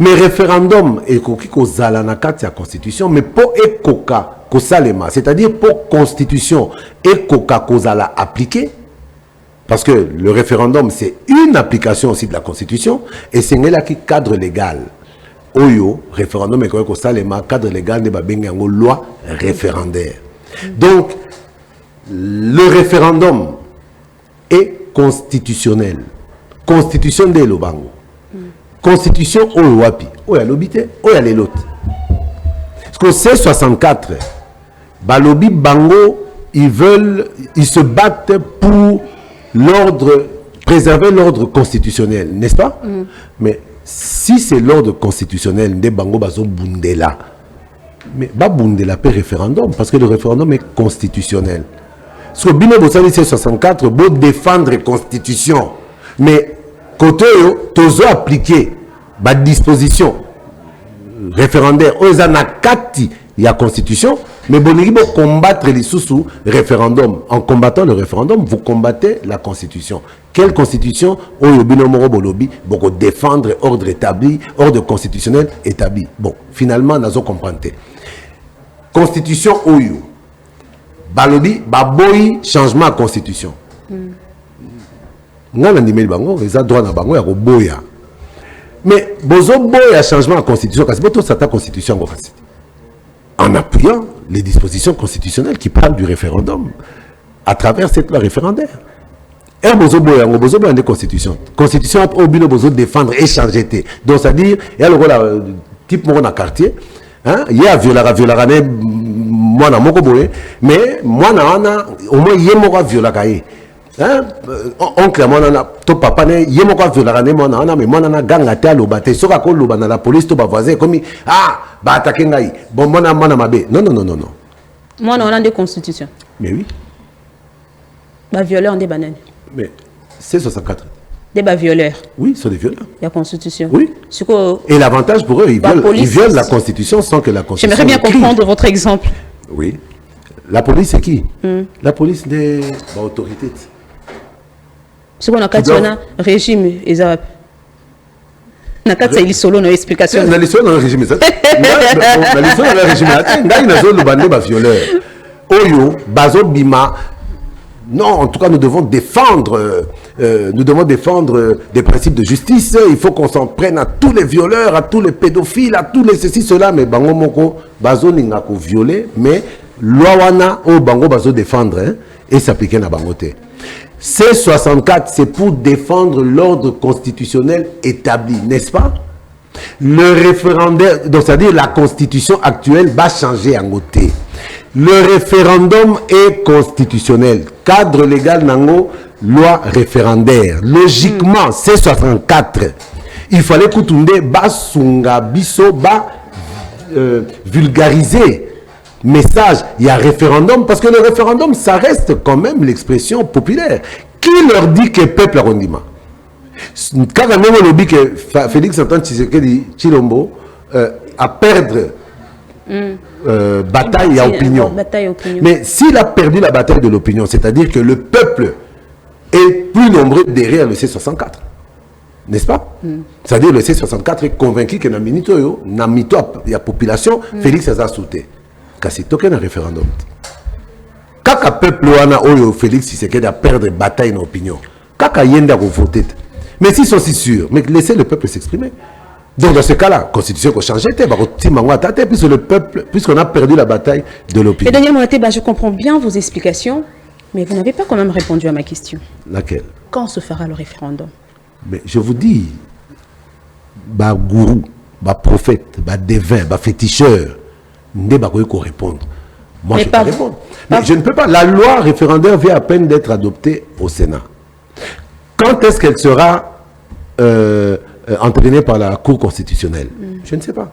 Mais référendum est zala na carte la constitution, mais pour ekoka kosalema, c'est-à-dire pour constitution ekoka kozala appliquée. Parce que le référendum, c'est une application aussi de la Constitution, et c'est là qui cadre légal. Oyo, référendum, et que ça, cadre légal de la loi référendaire. Donc, le référendum est constitutionnel. Constitution de l'Obango. Constitution au Wapi. Oya l'obité, oya l'autre. Parce que c'est 64. Balobi Bango, ils se battent pour préserver l'ordre constitutionnel, n'est-ce pas? Mais si c'est l'ordre constitutionnel, des bango bazo bundela. Mais ba bundela pe référendum parce que le référendum est constitutionnel. Ce que bino bosali c'est 64 beau défendre la constitution. Mais côté yo tozo appliquer ba disposition référendaire aux anakati il y a constitution. Mais bon, il faut combattre les sous référendum. En combattant le référendum, vous combattez la constitution. Quelle constitution? Pour défendre ordre établi, ordre constitutionnel établi. Bon, finalement, nous avons compris. Constitution Oyo. Balobi, baboyi, changement à constitution. Nous avons dit que nous avons droit à bango, boya. Mais bozo boya changement à constitution, parce que c'est ta constitution. En appuyant les dispositions constitutionnelles qui parlent du référendum à travers cette loi référendaire. Et vous avez une constitution. Constitution a besoin de défendre et changer. Donc, c'est-à-dire, il y a le rôle type dans le quartier. Il y a viola, moi, mais moi, au moins, il y a viola. Oncle moi na to papa ne yemo kwa viola ne moi na mais moi na ganga te alobate soka ko loba na la police to ba voisin comme ba attaquer ngai bon moi na mabe non moi on a des constitutions mais oui ba violeur des bananes mais c'est 64 des ba violeurs oui sont des violeurs la constitution oui et l'avantage pour eux ils violent la constitution sans que la constitution j'aimerais bien comprendre votre exemple oui la police c'est qui la police des autorités. Ce qu'on a quand on a régime Ezap. Na kati il solo na explication. Na lisolo na régime ça. Na lisolo na régime. Ngai na zo lobande ba violeur. Oyo bazo bima. Non, en tout cas nous devons défendre des principes de justice. Il faut qu'on s'en prenne à tous les violeurs, à tous les pédophiles, à tous les ceci cela mais bango moko bazo ninga ko violer mais loi wana o bango bazo défendre et s'appliquer na bangote. C64, c'est pour défendre l'ordre constitutionnel établi, n'est-ce pas? Le référendaire, donc c'est-à-dire la constitution actuelle va changer en côté. Le référendum est constitutionnel. Cadre légal nango, loi référendaire. Logiquement, C64. Il fallait que tout le monde sunga biso vulgariser. Message, il y a référendum, parce que le référendum, ça reste quand même l'expression populaire. Qui leur dit que le peuple a rondima? Quand on a dit que Félix Antoine Tshisekedi Tshilombo a perdre bataille à opinion. Mais s'il a perdu la bataille de l'opinion, c'est-à-dire que le peuple est plus nombreux derrière le C64. N'est-ce pas? C'est-à-dire le C64 est convaincu que dans la population, Félix a sauté. Kasi token un référendum. Kaka peuple wana oyo Félix Tshisekedi a perdre bataille en opinion. Kaka yenda ko voter. Mais s'ils sont si sûrs, mais laissez le peuple s'exprimer. Donc dans ce cas-là, la constitution qu'on change, puisque le peuple, puisqu'on a perdu la bataille de l'opinion. Et Daniel Monaté, je comprends bien vos explications, mais vous n'avez pas quand même répondu à ma question. Laquelle? Quand se fera le référendum? Mais je vous dis, gourou, prophète, devin, féticheur, ne pas répondre. Moi, je ne peux pas répondre. Mais je ne peux pas. La loi référendaire vient à peine d'être adoptée au Sénat. Quand est-ce qu'elle sera entériné par la Cour constitutionnelle? Je ne sais pas.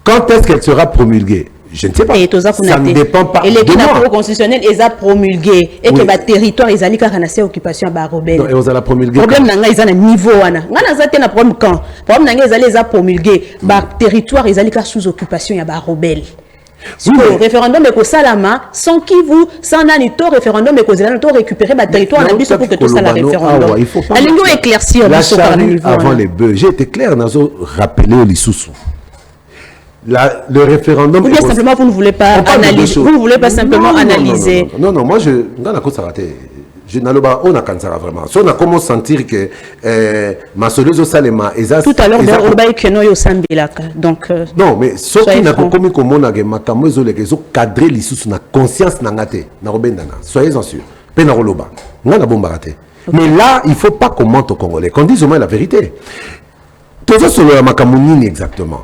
Quand est-ce qu'elle sera promulguée? Je ne sais pas. Ça ne dépend pas de moi. Et la Cour constitutionnelle est promulguée. Et que le territoire est allé car on occupation à rebelle. Et on a la promulguée. Le problème est à niveau. On a un problème quand. Le problème est à promulguée. Le territoire est allé sous occupation à rebelle. Le référendum est au Salama, sans qui vous, sans un référendum et que vous récupérer le territoire pour que tout ça la référendum. Il faut éclaircir la charrue avant les bœufs. J'ai été clair, nous avons rappelé au Lissoussou. Le référendum. Ou bien simplement vous ne voulez pas analyser. Vous ne voulez pas simplement analyser. Non, moi je. Je n'ai pas vraiment. Si on a commencé à sentir que Massolezo Salema et tout à l'heure, on va y au Sambilaka. Donc. Non, mais ce qui n'a pas commis comme on a cadré l'issue na conscience nangate na robendana. Soyez-en sûrs. Penaroloba. On a bombardé. Mais là, il ne faut pas qu'on mente aux Congolais, qu'on dise au moins la vérité. Tout ça sur le Makamounini exactement.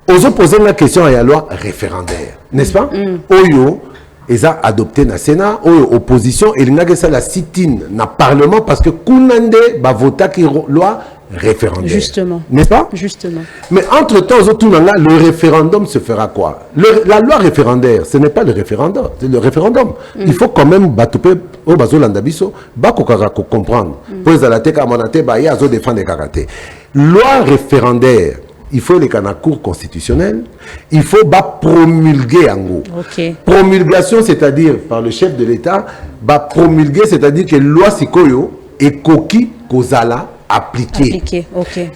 Aux opposés la question à la loi référendaire, n'est-ce pas? Oyo. Ils ont adopté dans le Sénat, opposition, et ils ont la sit-in dans le Parlement parce que Kounande va voter qui loi référendum. Justement. N'est-ce pas? Justement. Mais entre-temps, le référendum se fera quoi? La loi référendaire, ce n'est pas le référendum. C'est le référendum. Il faut quand même comprendre. Pour la défendre les karaté. Loi référendaire. Il faut les Cour constitutionnelle, il faut promulguer en gros. Okay. Promulgation, c'est-à-dire par le chef de l'État, promulguer, c'est-à-dire que loi Sikoyo est coquille kozala appliquée. Okay.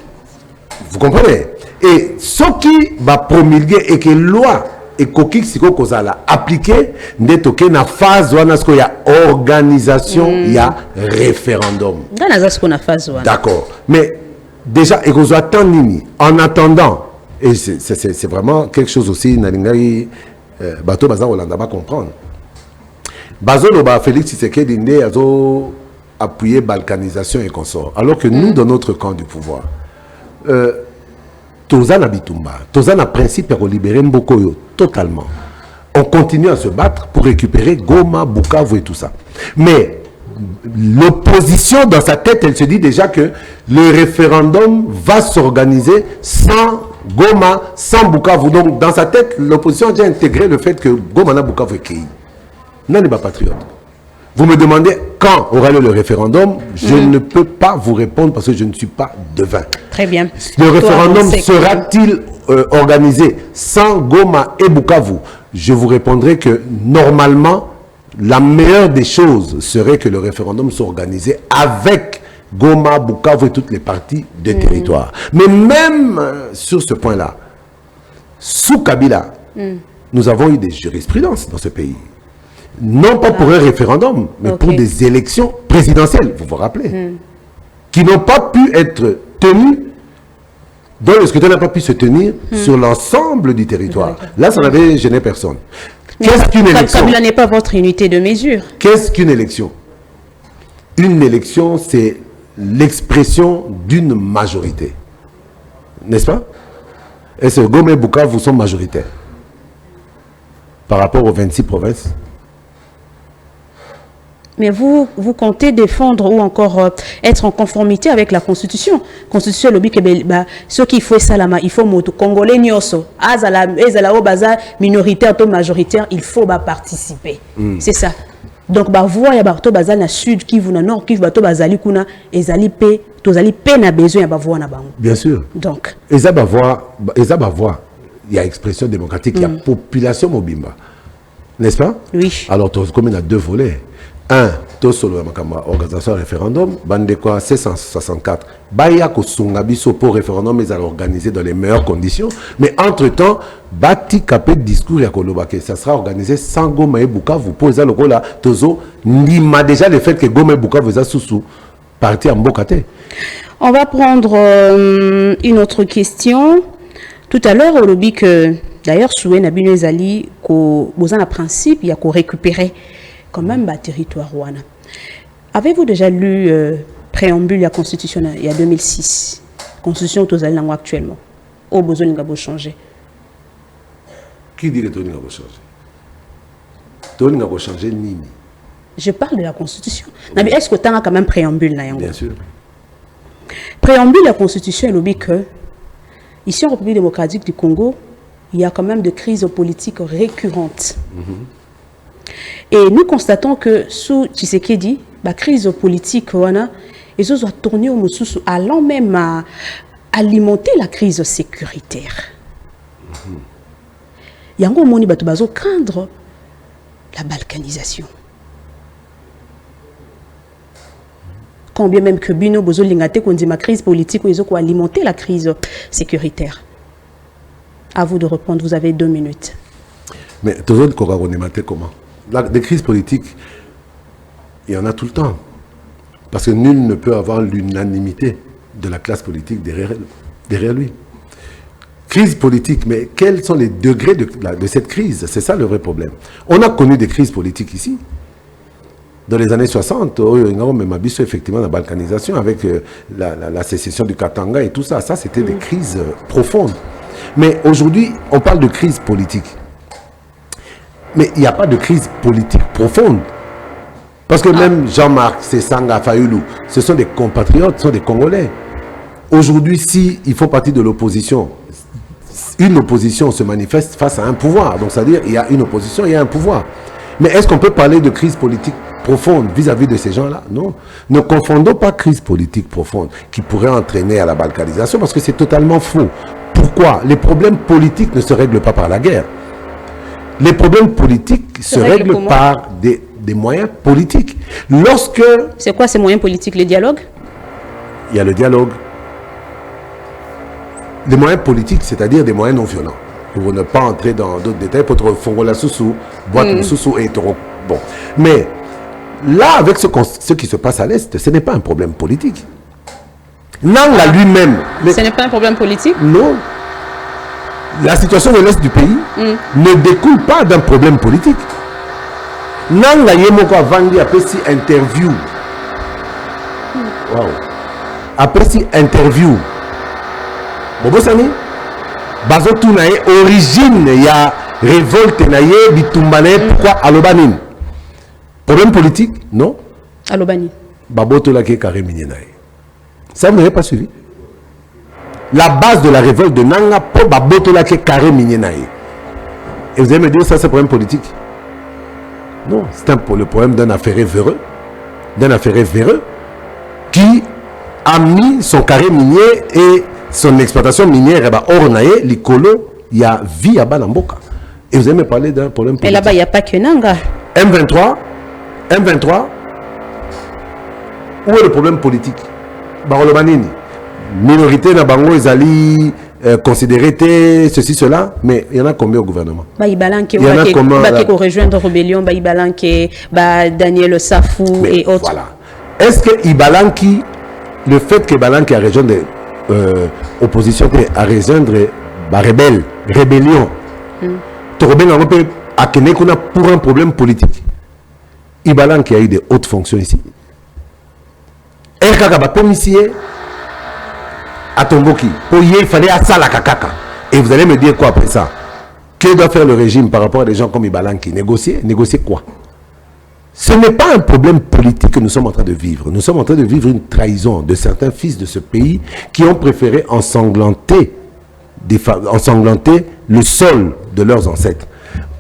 Vous comprenez? Et ce qui va promulguer et que loi et coquille Sikoyo kozala appliquée, n'est que na phase où il y a organisation, il y a référendum. D'accord. Mais déjà, en attendant, et c'est vraiment quelque chose aussi, Bato Bazan Olanda va comprendre. Bazo Loba Félix Tshisekedi a appuyé balkanisation et consort. Alors que nous, dans notre camp du pouvoir, Toza na Bitumba, Toza na principe pour libérer Mbokoyo totalement. On continue à se battre pour récupérer Goma, Bukavu et tout ça. Mais l'opposition dans sa tête, elle se dit déjà que le référendum va s'organiser sans Goma, sans Bukavu. Donc dans sa tête, l'opposition a déjà intégré le fait que Goma na Bukavu est créé. Non, n'est pas patriote. Vous me demandez quand aura lieu le référendum, je ne peux pas vous répondre parce que je ne suis pas devin. Très bien. Le référendum sera-t-il organisé sans Goma et Bukavu? Je vous répondrai que normalement, la meilleure des choses serait que le référendum soit organisé avec Goma, Bukavu et toutes les parties de territoire. Mais même sur ce point-là, sous Kabila, nous avons eu des jurisprudences dans ce pays. Non pas pour un référendum, mais pour des élections présidentielles, vous vous rappelez, qui n'ont pas pu être tenues, dont le scrutin n'a pas pu se tenir sur l'ensemble du territoire. Là, ça n'avait gêné personne. Qu'est-ce qu'une élection? Kabila n'est pas votre unité de mesure. Qu'est-ce qu'une élection? Une élection, c'est l'expression d'une majorité. N'est-ce pas? Est-ce que Goma et Bukavu sont majoritaires par rapport aux 26 provinces? Mais vous comptez défendre ou encore être en conformité avec la Constitution. Constitution, le but ce qu'il faut, il faut moto Congolais nyoso, azala baza minoritaire ou majoritaire, il faut participer. C'est ça. Donc voix ya bato baza na sud qui vous na nord qui bato bazali kuna ezali pe tozali pe na besoin ya voix na bango. Bien sûr. Donc ezaba voix, il y a expression démocratique, il y a population mobimba. N'est-ce pas? Oui. Alors comme il y a deux volets. Un, Tosolo organisation référendum, Bandekwa 664, Baya Kosungabiso pour référendum, mais à l'organiser dans les meilleures conditions. Mais entre-temps, Bati Kapé discours ya Kolobake, ça sera organisé sans Goma et Bukavu. Vous posez le rôle là, Tozo, Nima déjà le fait que Goma et Bukavu sont sous parti en Bokate. On va prendre une autre question. Tout à l'heure, au lobby que, d'ailleurs, Soué Nabino Ezali, qu'au principe, il y a qu'à récupérer quand même le territoire rwanda. Avez-vous déjà lu préambule de la Constitution il y a 2006? Constitution que vous avez actuellement. Au besoin de changer. Qui dit que tout va changer? Tout va changer ni. Je parle de la Constitution. Est-ce que tu as quand même préambule là? Bien sûr. Préambule de la Constitution, il dit que ici en République démocratique du Congo, il y a quand même de crises politiques récurrentes. Et nous constatons que sous Tshisekedi, la crise politique, ils ont tourné au Moussoussou, allant même à alimenter la crise sécuritaire. Il y a un moment où ils ont craindre la balkanisation. Quand bien même que Bino Bozo Lingate, qu'on dit ma crise politique, ils ont alimenté la crise sécuritaire. À vous de répondre, vous avez 2 minutes. Mais tout le monde comment? Des crises politiques, il y en a tout le temps. Parce que nul ne peut avoir l'unanimité de la classe politique derrière lui. Crise politique, mais quels sont les degrés de cette crise? C'est ça le vrai problème. On a connu des crises politiques ici. Dans les années 60, effectivement, la balkanisation avec la sécession du Katanga et tout ça, ça c'était des crises profondes. Mais aujourd'hui, on parle de crise politique. Mais il n'y a pas de crise politique profonde. Parce que même Jean-Marc Sessanga Fayulu, ce sont des compatriotes, ce sont des Congolais. Aujourd'hui, s'ils font partie de l'opposition, une opposition se manifeste face à un pouvoir. Donc, c'est-à-dire il y a une opposition, il y a un pouvoir. Mais est-ce qu'on peut parler de crise politique profonde vis-à-vis de ces gens-là? Non. Ne confondons pas crise politique profonde qui pourrait entraîner à la balkanisation parce que c'est totalement faux. Pourquoi? Les problèmes politiques ne se règlent pas par la guerre. Les problèmes politiques se règlent par des moyens politiques. Lorsque... C'est quoi ces moyens politiques? Le dialogue? Il y a le dialogue. Les moyens politiques, c'est-à-dire des moyens non violents. Pour ne pas entrer dans d'autres détails, pour te fongola sous boîte sous et bon. Mais là, avec ce qui se passe à l'Est, ce n'est pas un problème politique. Nanga lui-même... Ce n'est pas un problème politique? Non. La situation de l'Est du pays ne découle pas d'un problème politique. Nanga Yemoko a vendu après si interview. Wow. Après si interview. Bobo Sani, Bazotou nae origine ya révolte nae bitumbane pourquoi Alobanin? Problème politique? Non. Alobani. Baboto la ke carré minier nae. Ça vous n'avez pas suivi? La base de la révolte de Nanga pour Baboto la ke carré minier nae. Et vous allez me dire ça c'est un problème politique? Non, c'est le problème d'un affairé véreux. D'un affairé véreux qui a mis son carré minier et son exploitation minière, Ornae, Likolo, il y a vie à Balamboka. Et vous allez me parler d'un problème politique. Et là-bas, il n'y a pas que Nanga. M23, où est le problème politique? Barolobanini, minorité na bango ezali considéré ceci, cela, mais il y en a combien au gouvernement? Il y en a combien qui rejoindre Rébellion, Ibalanki, Daniel Safou et autres. Voilà. Est-ce que Ibalanki, le fait que Ibalanki a rejoint opposition à rejoindre rébellion, pour un problème politique, Ibalanki a eu des hautes fonctions ici. À Tomboki, il fallait à ça la kakaka. Et vous allez me dire quoi après ça? Que doit faire le régime par rapport à des gens comme Ibalanki? Négocier quoi? Ce n'est pas un problème politique que nous sommes en train de vivre. Nous sommes en train de vivre une trahison de certains fils de ce pays qui ont préféré ensanglanter le sol de leurs ancêtres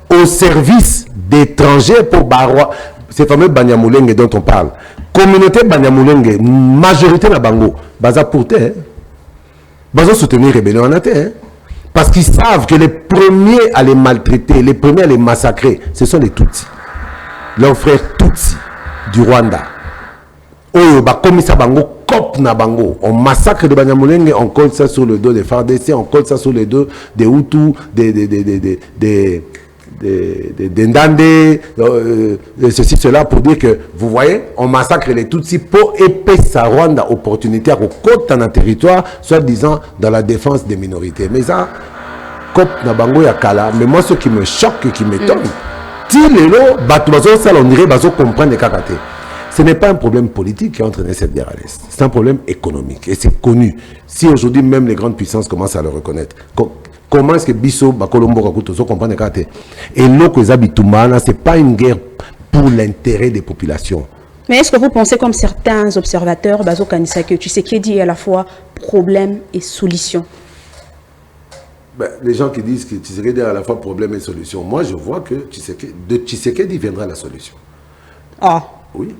au service d'étrangers pour Barois. Ces fameux Banyamulenge dont on parle. Communauté Banyamulenge, majorité na Bango, Baza Pourté, Baza soutenir rébellion en athée. Parce qu'ils savent que les premiers à les maltraiter, les premiers à les massacrer, ce sont les Tutsis. Leurs frères Tutsi du Rwanda. Oyo ba komisa bango kop na bango. On massacre de Banyamulenge, on colle ça sur le dos des FARDC, on colle ça sur le dos des Hutus, Ndandé, ceci, cela, pour dire que, vous voyez, on massacre les Tutsis pour épaisser Rwanda opportunité à côté dans un territoire, soit disant dans la défense des minorités. Mais ça, comme Nabango Yakala, mais moi, ce qui me choque et qui m'étonne, si les lots, on dirait, comprendre les kakaté. Ce n'est pas un problème politique qui a entraîné cette guerre à l'Est. C'est un problème économique. Et c'est connu. Si aujourd'hui, même les grandes puissances commencent à le reconnaître, comment est-ce que Bisso, Bakolombo, Kakuto, comprend les kakaté? Et l'eau ce n'est pas une guerre pour l'intérêt des populations. Mais est-ce que vous pensez, comme certains observateurs, Bazo Kanisa, que Tshisekedi est à la fois problème et solution? Ben, les gens qui disent que Tshisekedi est à la fois problème et solution, moi je vois que de Tshisekedi viendra la solution. Ah. Oui.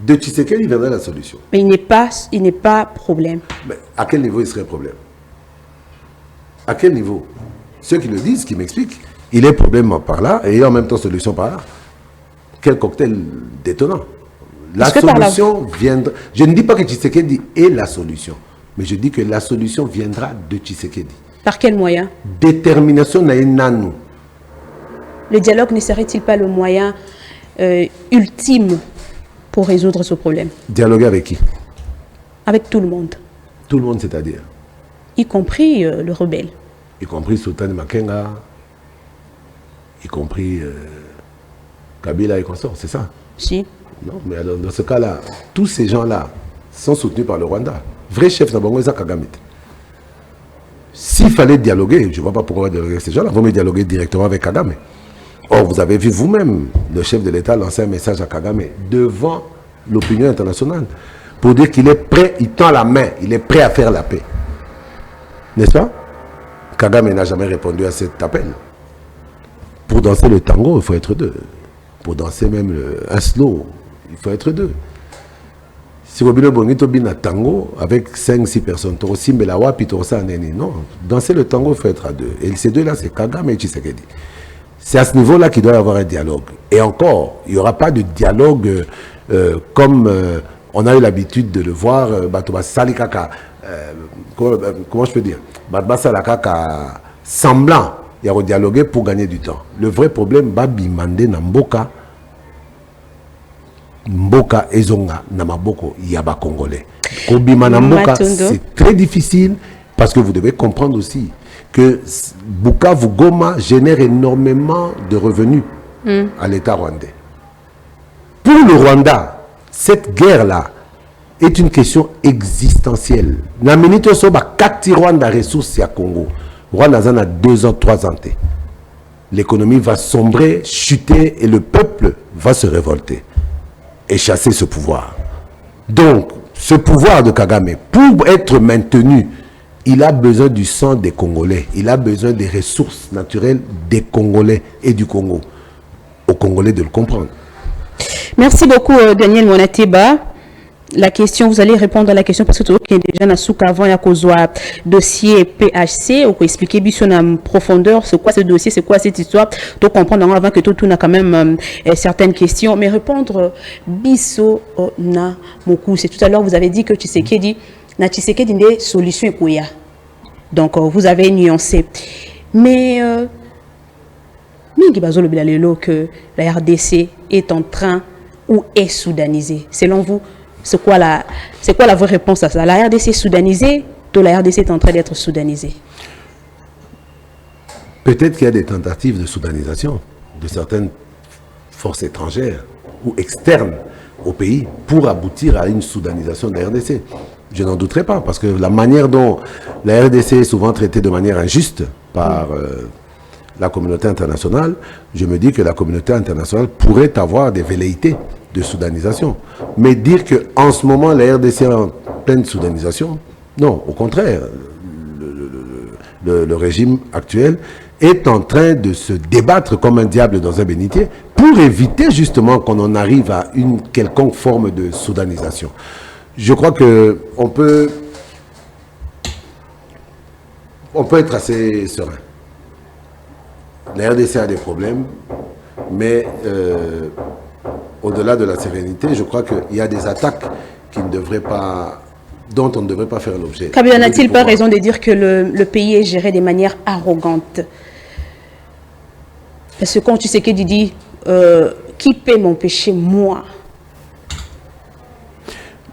De Tshisekedi viendra la solution. Mais il n'est pas problème. Mais à quel niveau il serait problème? À quel niveau? Ceux qui le disent, qui m'expliquent, il est problème par là et en même temps solution par là. Quel cocktail détonnant. La solution viendra. Je ne dis pas que Tshisekedi est la solution, mais je dis que la solution viendra de Tshisekedi. Par quel moyen? Détermination naïnanou. Le dialogue ne serait-il pas le moyen ultime pour résoudre ce problème? Dialoguer avec qui? Avec tout le monde. Tout le monde, c'est-à-dire? Y compris le rebelle. Y compris Sultan Makenga, y compris Kabila et consorts, c'est ça? Si. Non, mais alors, dans ce cas-là, tous ces gens-là sont soutenus par le Rwanda. Vrai chef Nabongo Eza Kagame. S'il fallait dialoguer, je ne vois pas pourquoi dialoguer avec ces gens-là, vous me dialoguer directement avec Kagame. Or, vous avez vu vous-même, le chef de l'État lancer un message à Kagame devant l'opinion internationale pour dire qu'il est prêt, il tend la main, il est prêt à faire la paix. N'est-ce pas? Kagame n'a jamais répondu à cet appel. Pour danser le tango, il faut être deux. Pour danser même un slow, il faut être deux. Si vous avez un tango avec 5-6 personnes, non, danser le tango, il faut être à deux. Et ces deux-là, c'est Kagame et Tshisekedi. C'est à ce niveau-là qu'il doit y avoir un dialogue. Et encore, il n'y aura pas de dialogue comme on a eu l'habitude de le voir. Comment je peux dire? Semblant, il y a dialoguer pour gagner du temps. Le vrai problème, Babimande Namboka. Mboka ezonga namaboko yaba congolais. Kobima na mboka, c'est très difficile parce que vous devez comprendre aussi que Bukavu Goma génère énormément de revenus à l'État rwandais. Pour le Rwanda, cette guerre-là est une question existentielle. Na minute soba 4 Rwanda ressources à Congo. Rwanda en a 2 ans, 3 ans. L'économie va sombrer, chuter et le peuple va se révolter et chasser ce pouvoir. Donc, ce pouvoir de Kagame, pour être maintenu, il a besoin du sang des Congolais. Il a besoin des ressources naturelles des Congolais et du Congo. Aux Congolais de le comprendre. Merci beaucoup, Daniel Monateba. La question, vous allez répondre à la question parce que tout qui est déjà dans souk avant il y a cause dossier PHC ou expliquer bien en profondeur c'est quoi ce dossier, c'est quoi cette histoire, donc comprendre avant que tout a quand même certaines questions, mais répondre biso na moku. C'est tout à l'heure vous avez dit que Tshisekedi des solutions et donc vous avez nuancé, mais mingi bazolo bilalelo que la RDC est en train ou est soudanisée. Selon vous, c'est quoi la vraie réponse à ça? La RDC est soudanisée ou la RDC est en train d'être soudanisée? Peut-être qu'il y a des tentatives de soudanisation de certaines forces étrangères ou externes au pays pour aboutir à une soudanisation de la RDC. Je n'en douterai pas parce que la manière dont la RDC est souvent traitée de manière injuste par la communauté internationale, je me dis que la communauté internationale pourrait avoir des velléités de soudanisation. Mais dire qu'en ce moment, la RDC est en pleine soudanisation, non, au contraire. Le régime actuel est en train de se débattre comme un diable dans un bénitier pour éviter justement qu'on en arrive à une quelconque forme de soudanisation. Je crois qu'on peut être assez serein. La RDC a des problèmes, mais au-delà de la sérénité, je crois qu'il y a des attaques dont on ne devrait pas faire l'objet. Kabila n'a-t-il pas raison de dire que le pays est géré de manière arrogante? Parce que quand tu sais que dit, qui paie mon péché? Moi.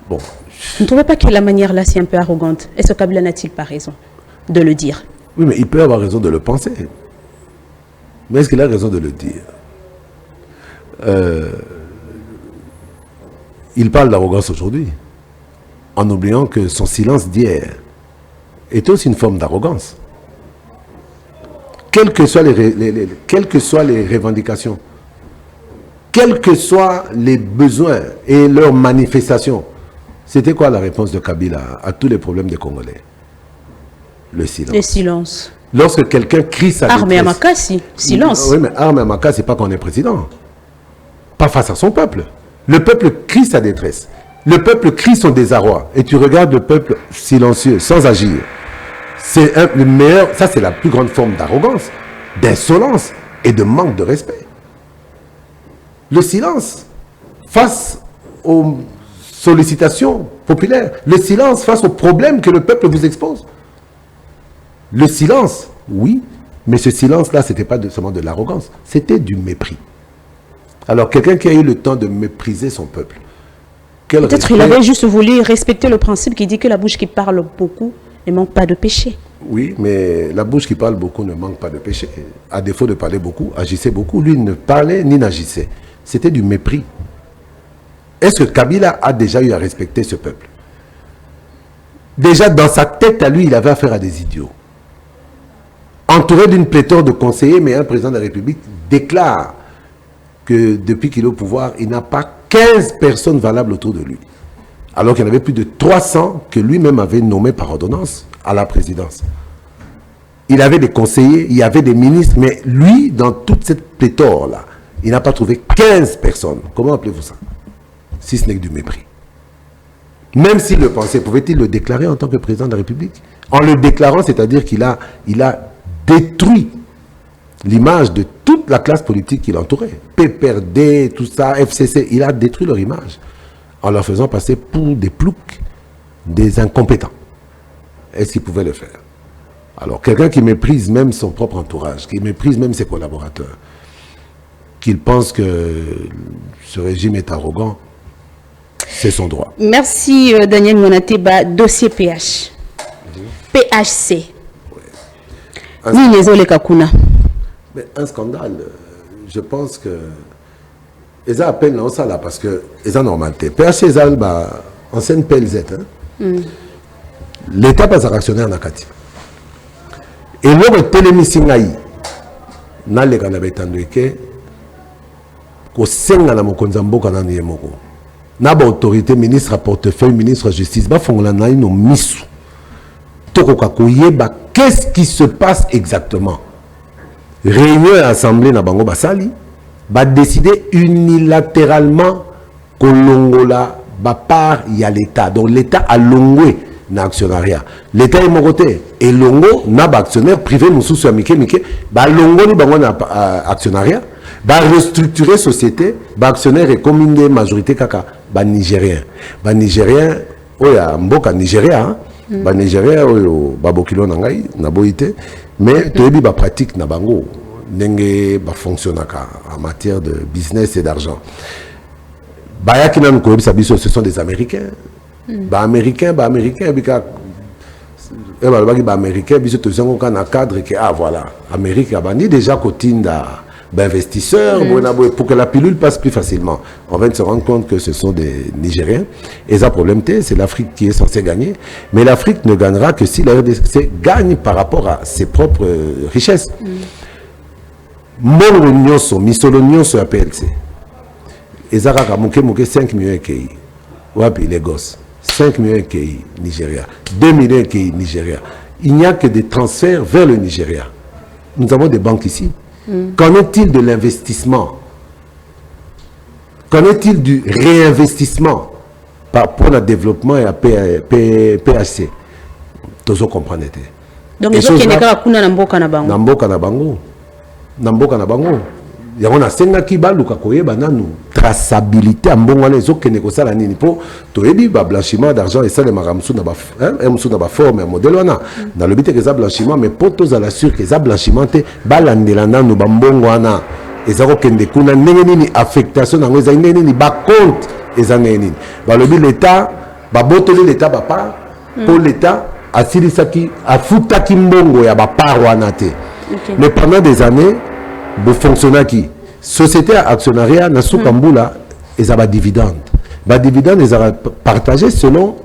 Bon. Vous ne trouvez pas que la manière là, c'est un peu arrogante? Est-ce que Kabila n'a-t-il pas raison de le dire? Oui, mais il peut avoir raison de le penser. Mais est-ce qu'il a raison de le dire? Il parle d'arrogance aujourd'hui, en oubliant que son silence d'hier est aussi une forme d'arrogance. Quelles que soient les revendications, quels que soient les besoins et leurs manifestations, c'était quoi la réponse de Kabila à tous les problèmes des Congolais? Le silence. Le silence. Lorsque quelqu'un crie sa détresse... Armé à Makassi, silence. Oui, mais armé à Makassi, c'est pas qu'on est président. Pas face à son peuple. Le peuple crie sa détresse. Le peuple crie son désarroi. Et tu regardes le peuple silencieux, sans agir. C'est le meilleur... Ça, c'est la plus grande forme d'arrogance, d'insolence et de manque de respect. Le silence face aux sollicitations populaires. Le silence face aux problèmes que le peuple vous expose. Le silence, oui, mais ce silence-là, ce n'était pas seulement de l'arrogance, c'était du mépris. Alors, quelqu'un qui a eu le temps de mépriser son peuple, peut-être il avait juste voulu respecter le principe qui dit que la bouche qui parle beaucoup ne manque pas de péché. Oui, mais la bouche qui parle beaucoup ne manque pas de péché. À défaut de parler beaucoup, agissait beaucoup. Lui ne parlait ni n'agissait. C'était du mépris. Est-ce que Kabila a déjà eu à respecter ce peuple? Déjà, dans sa tête à lui, il avait affaire à des idiots. Entouré d'une pléthore de conseillers, mais un président de la République déclare que depuis qu'il est au pouvoir, il n'a pas 15 personnes valables autour de lui. Alors qu'il y en avait plus de 300 que lui-même avait nommés par ordonnance à la présidence. Il avait des conseillers, il y avait des ministres, mais lui, dans toute cette pléthore-là, il n'a pas trouvé 15 personnes. Comment appelez-vous ça? Si ce n'est que du mépris. Même s'il le pensait, pouvait-il le déclarer en tant que président de la République? En le déclarant, c'est-à-dire qu'il a détruit l'image de toute la classe politique qui l'entourait. PPRD, tout ça, FCC, il a détruit leur image en leur faisant passer pour des ploucs, des incompétents. Est-ce qu'il pouvait le faire? Alors, quelqu'un qui méprise même son propre entourage, qui méprise même ses collaborateurs, qu'il pense que ce régime est arrogant, c'est son droit. Merci Daniel Monateba. Dossier PH. PHC. Oui, les Olé Kakuna. Mais un scandale, je pense que ils ont appelé dans ça là parce que ils ont normalité. PHC Zalba ancienne PLZ. L'État pas actionnaire na kati. Et le télémisingaï na le kana betandweke ko senga na mokonza mboka na yemoko. Na ba autorité ministre à portefeuille ministre de la justice ba fongola na ino misu. Toko kakoyeba qu'est-ce qui se passe exactement? Réunion et assemblée na bango basali va décider unilatéralement que l'Ongola va part y a l'État. Donc l'État a longé na actionnariat. L'État est mon côté et longo na ba actionnaire privé mususu ya mike ba longo ni bango na actionnariat va restructurer société ba actionnaire et commune majorité kaka ba nigérien oya mboka Nigeria ba Nigeria oyo ba bokilo na ngai na boité mais toyebi ba pratique na bango ndenge ba fonctionnaka en matière de business et d'argent. Baya ki nan ko biso ce sont des américains. Ba américains bika et ba américains biso to zango kana cadre que ah voilà Amérique a bani déjà kotinda d'investisseurs pour que la pilule passe plus facilement. On vient de se rendre compte que ce sont des Nigériens. Et ça, problème, c'est l'Afrique qui est censée gagner. Mais l'Afrique ne gagnera que si la RDC gagne par rapport à ses propres richesses. Mon union, misolo sur la PLC. Et ça, il 5 millions de pays. Wapi, Lagos. 5 millions de pays, Nigeria. 2 millions de pays, Nigeria. Il n'y a que des transferts vers le Nigeria. Nous avons des banques ici. Qu'en est-il de l'investissement? Qu'en est-il du réinvestissement pour le développement et la PHC? Tous vous comprenez. Donc, il y a des gens qui sont Namboka na bango. y a on a senga qui ba luka koyeba nanu traçabilité en bon wana ezokende kosala nini po toyebi ba blanchiment d'argent et ça les maramsu na ba musu na ba forme un modèle wana dans le but que ça blanchiment mais po tozala sûr que ça blanchiment te balandela nanu ba mbongo wana ezakokende kuna ndenge nini affectation nango eza ndenge nini ba compte eza ndenge nini balobi l'état babotoli l'état bapart po l'état asilisaki afutaki mbongo ya bapart wana te mais pendant des années vous fonctionnez qui société actionnariat na soukambula et ça va dividende ils ont partagé selon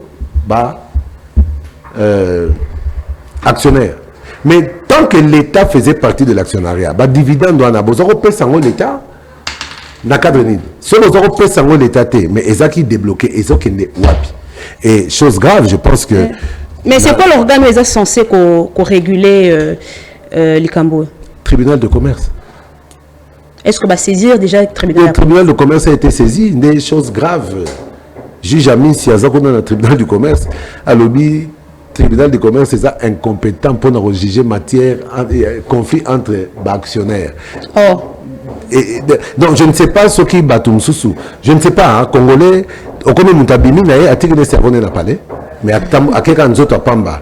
actionnaire mais tant que l'état faisait partie de l'actionnariat dividende doit na bozo pe sango l'état na cadre ni selon bozo pe sango l'état té mais ezaki débloqué ezokende wapi et chose grave je pense que mais c'est quoi l'organe est censé réguler les Cambo tribunal de commerce. Est-ce que va saisir déjà le tribunal? Le tribunal de commerce a été saisi, des choses graves. Juge Amin Siazako dans le tribunal du commerce, à l'objet, tribunal du commerce est incompétent pour juger matière conflit entre actionnaires. Oh. Donc je ne sais pas ce qui bat Soussou. Je ne sais pas, hein, Congolais, au comme Moutabini n'a pas été servi dans le palais, mais à quelqu'un d'autre à Pamba.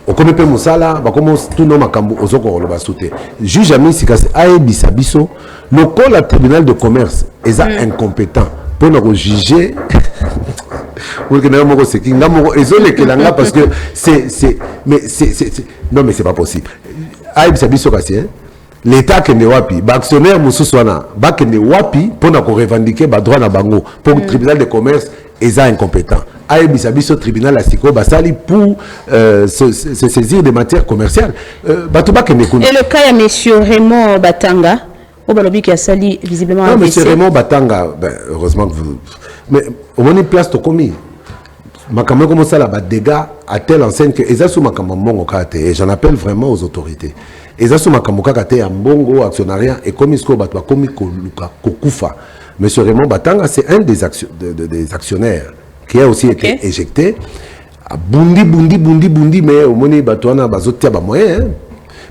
Comme pe musala ba comme tout no makambo ozoko lo basute juge ami sikase aebisa biso le col tribunal de commerce est incompétent pour nous juger ou que na moko seki ngamo ezole kelanga parce que c'est non mais c'est pas possible aebisa biso kasi l'état kende wapi ba actionnaire mususu wana ba kende wapi pour na ko revendiquer ba droit na bango pour le tribunal de commerce est incompétent. Aïe biso tribunal asiko basali pour se saisir des matières commerciales. Et le cas de monsieur Raymond Batanga, au Balobi qui a sali visiblement. Non, monsieur Raymond Batanga, ben, heureusement que vous. Mais au moins une place to commis. Makamé comme ça là, dégâts à telle enseigne que Ezasu Makamambongo Kate, et j'en appelle vraiment aux autorités. Ezasu Makamoka Kate, un bongo actionnariat et comme isko batwa komi kokufa. Monsieur Raymond Batanga, c'est un des actionnaires qui a aussi été éjecté. Bundi, mais au moment où Batouana Bazotia Bamoyen,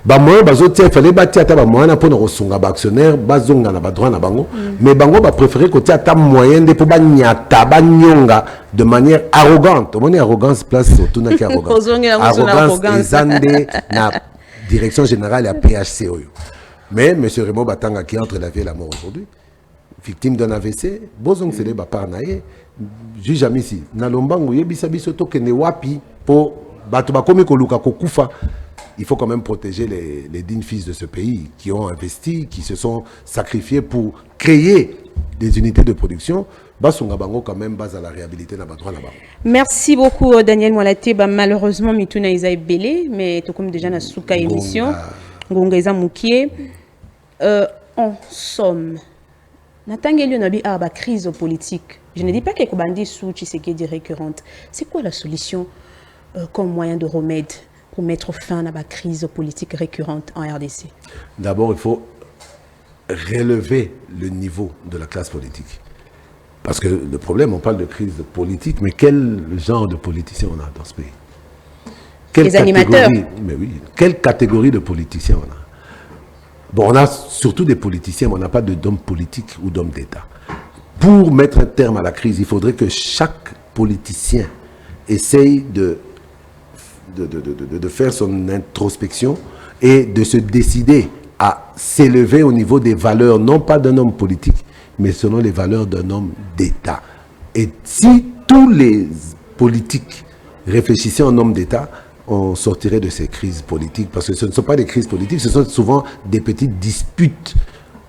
Bazotia, il fallait bâtir à Bamoyana pour nous ressonger actionnaire, Bazonga na Badouana Bango, mais Bango va préférer que tu aies ta moyenne de Pobanyata, Banyonga, de manière arrogante. Au moment où arrogance place surtout n'a qu'arrogance. Arrogance, Zandé, la direction générale à PHCO. Mais M. Raymond Batanga qui est entre la vie et la mort aujourd'hui, victime d'un AVC, bozong c'est les baparnaye, juge amisi, nalombangu yebisa biso to kene wapi po bato bakomi koluka kokufa. Il faut quand même protéger les dignes fils de ce pays qui ont investi, qui se sont sacrifiés pour créer des unités de production. Basunga bango quand même base à la réhabilité na badroit là-bas. Merci beaucoup Daniel Mwalate. Malheureusement Mituna Isaïe Belé, mais tout comme déjà na souka émission, Ngonga Isa Moukié. En somme, Natangeli Nabi a la crise politique. Je ne dis pas que Kobandi sous Tshisekedi récurrente. C'est quoi la solution comme moyen de remède pour mettre fin à la crise politique récurrente en RDC? D'abord, il faut relever le niveau de la classe politique. Parce que le problème, on parle de crise politique, mais quel genre de politiciens on a dans ce pays? Les animateurs. Mais oui, quelle catégorie de politiciens on a? Bon, on a surtout des politiciens, mais on n'a pas d'hommes politiques ou d'hommes d'État. Pour mettre un terme à la crise, il faudrait que chaque politicien essaye de faire son introspection et de se décider à s'élever au niveau des valeurs, non pas d'un homme politique, mais selon les valeurs d'un homme d'État. Et si tous les politiques réfléchissaient en homme d'État, on sortirait de ces crises politiques, parce que ce ne sont pas des crises politiques, ce sont souvent des petites disputes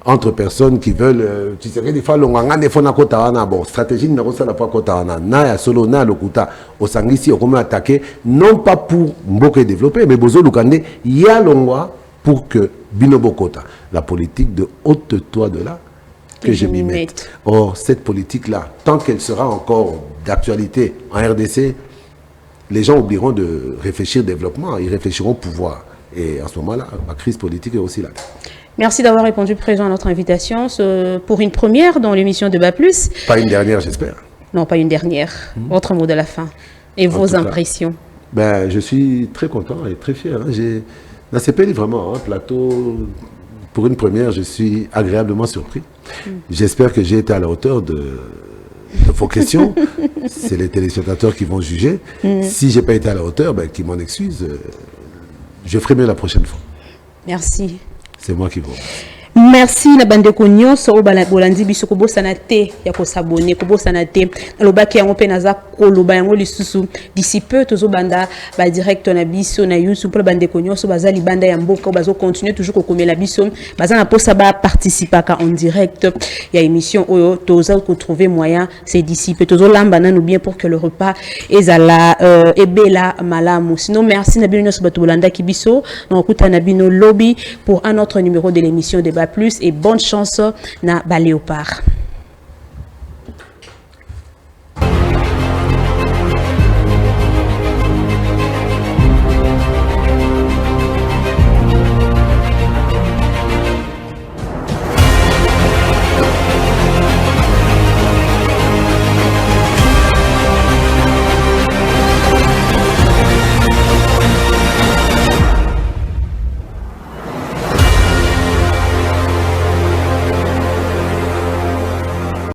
entre personnes qui veulent, tu sais, des fois, bon, stratégie n'a pas kotana, na solo na lokuta, au sangisi, au comment attaquer, non pas pour Mboke développer, mais bozo lukande, il y a l'ongwa pour que Binobokota, la politique de haute toi de là, que je m'y mette. Or, cette politique-là, tant qu'elle sera encore d'actualité en RDC, les gens oublieront de réfléchir au développement, ils réfléchiront au pouvoir. Et à ce moment-là, la crise politique est aussi là. Merci d'avoir répondu présent à notre invitation pour une première dans l'émission Débat Plus. Pas une dernière, j'espère. Non, pas une dernière. Votre mot de la fin et vos impressions. Ben, je suis très content et très fier. J'ai CPL vraiment un plateau pour une première, je suis agréablement surpris. J'espère que j'ai été à la hauteur de vos questions. C'est les téléspectateurs qui vont juger. Si j'ai pas été à la hauteur, ben, qu'ils m'en excusent. Je ferai mieux la prochaine fois. Merci. C'est moi qui vous. Merci na bande konyo so bolandi biso ko bosana te ya ko s'abonner ko bosana te lobaki yango pe naza ko loba yango lisusu d'ici peu tozo banda ba direct na biso na YouTube pour bande konyo so bazali banda ya mboka bazo continuer toujours ko komela biso bazana posa ba participer en direct ya émission oyo toza ko trouver moyen c'est d'ici peu tozo lamba na nous bien pour que le repas ezala ebela malamu sinon merci na bino so bato bolanda ki biso na okuta na bino lobby pour un autre numéro de l'émission Débat Plus et bonne chance na Baléopard.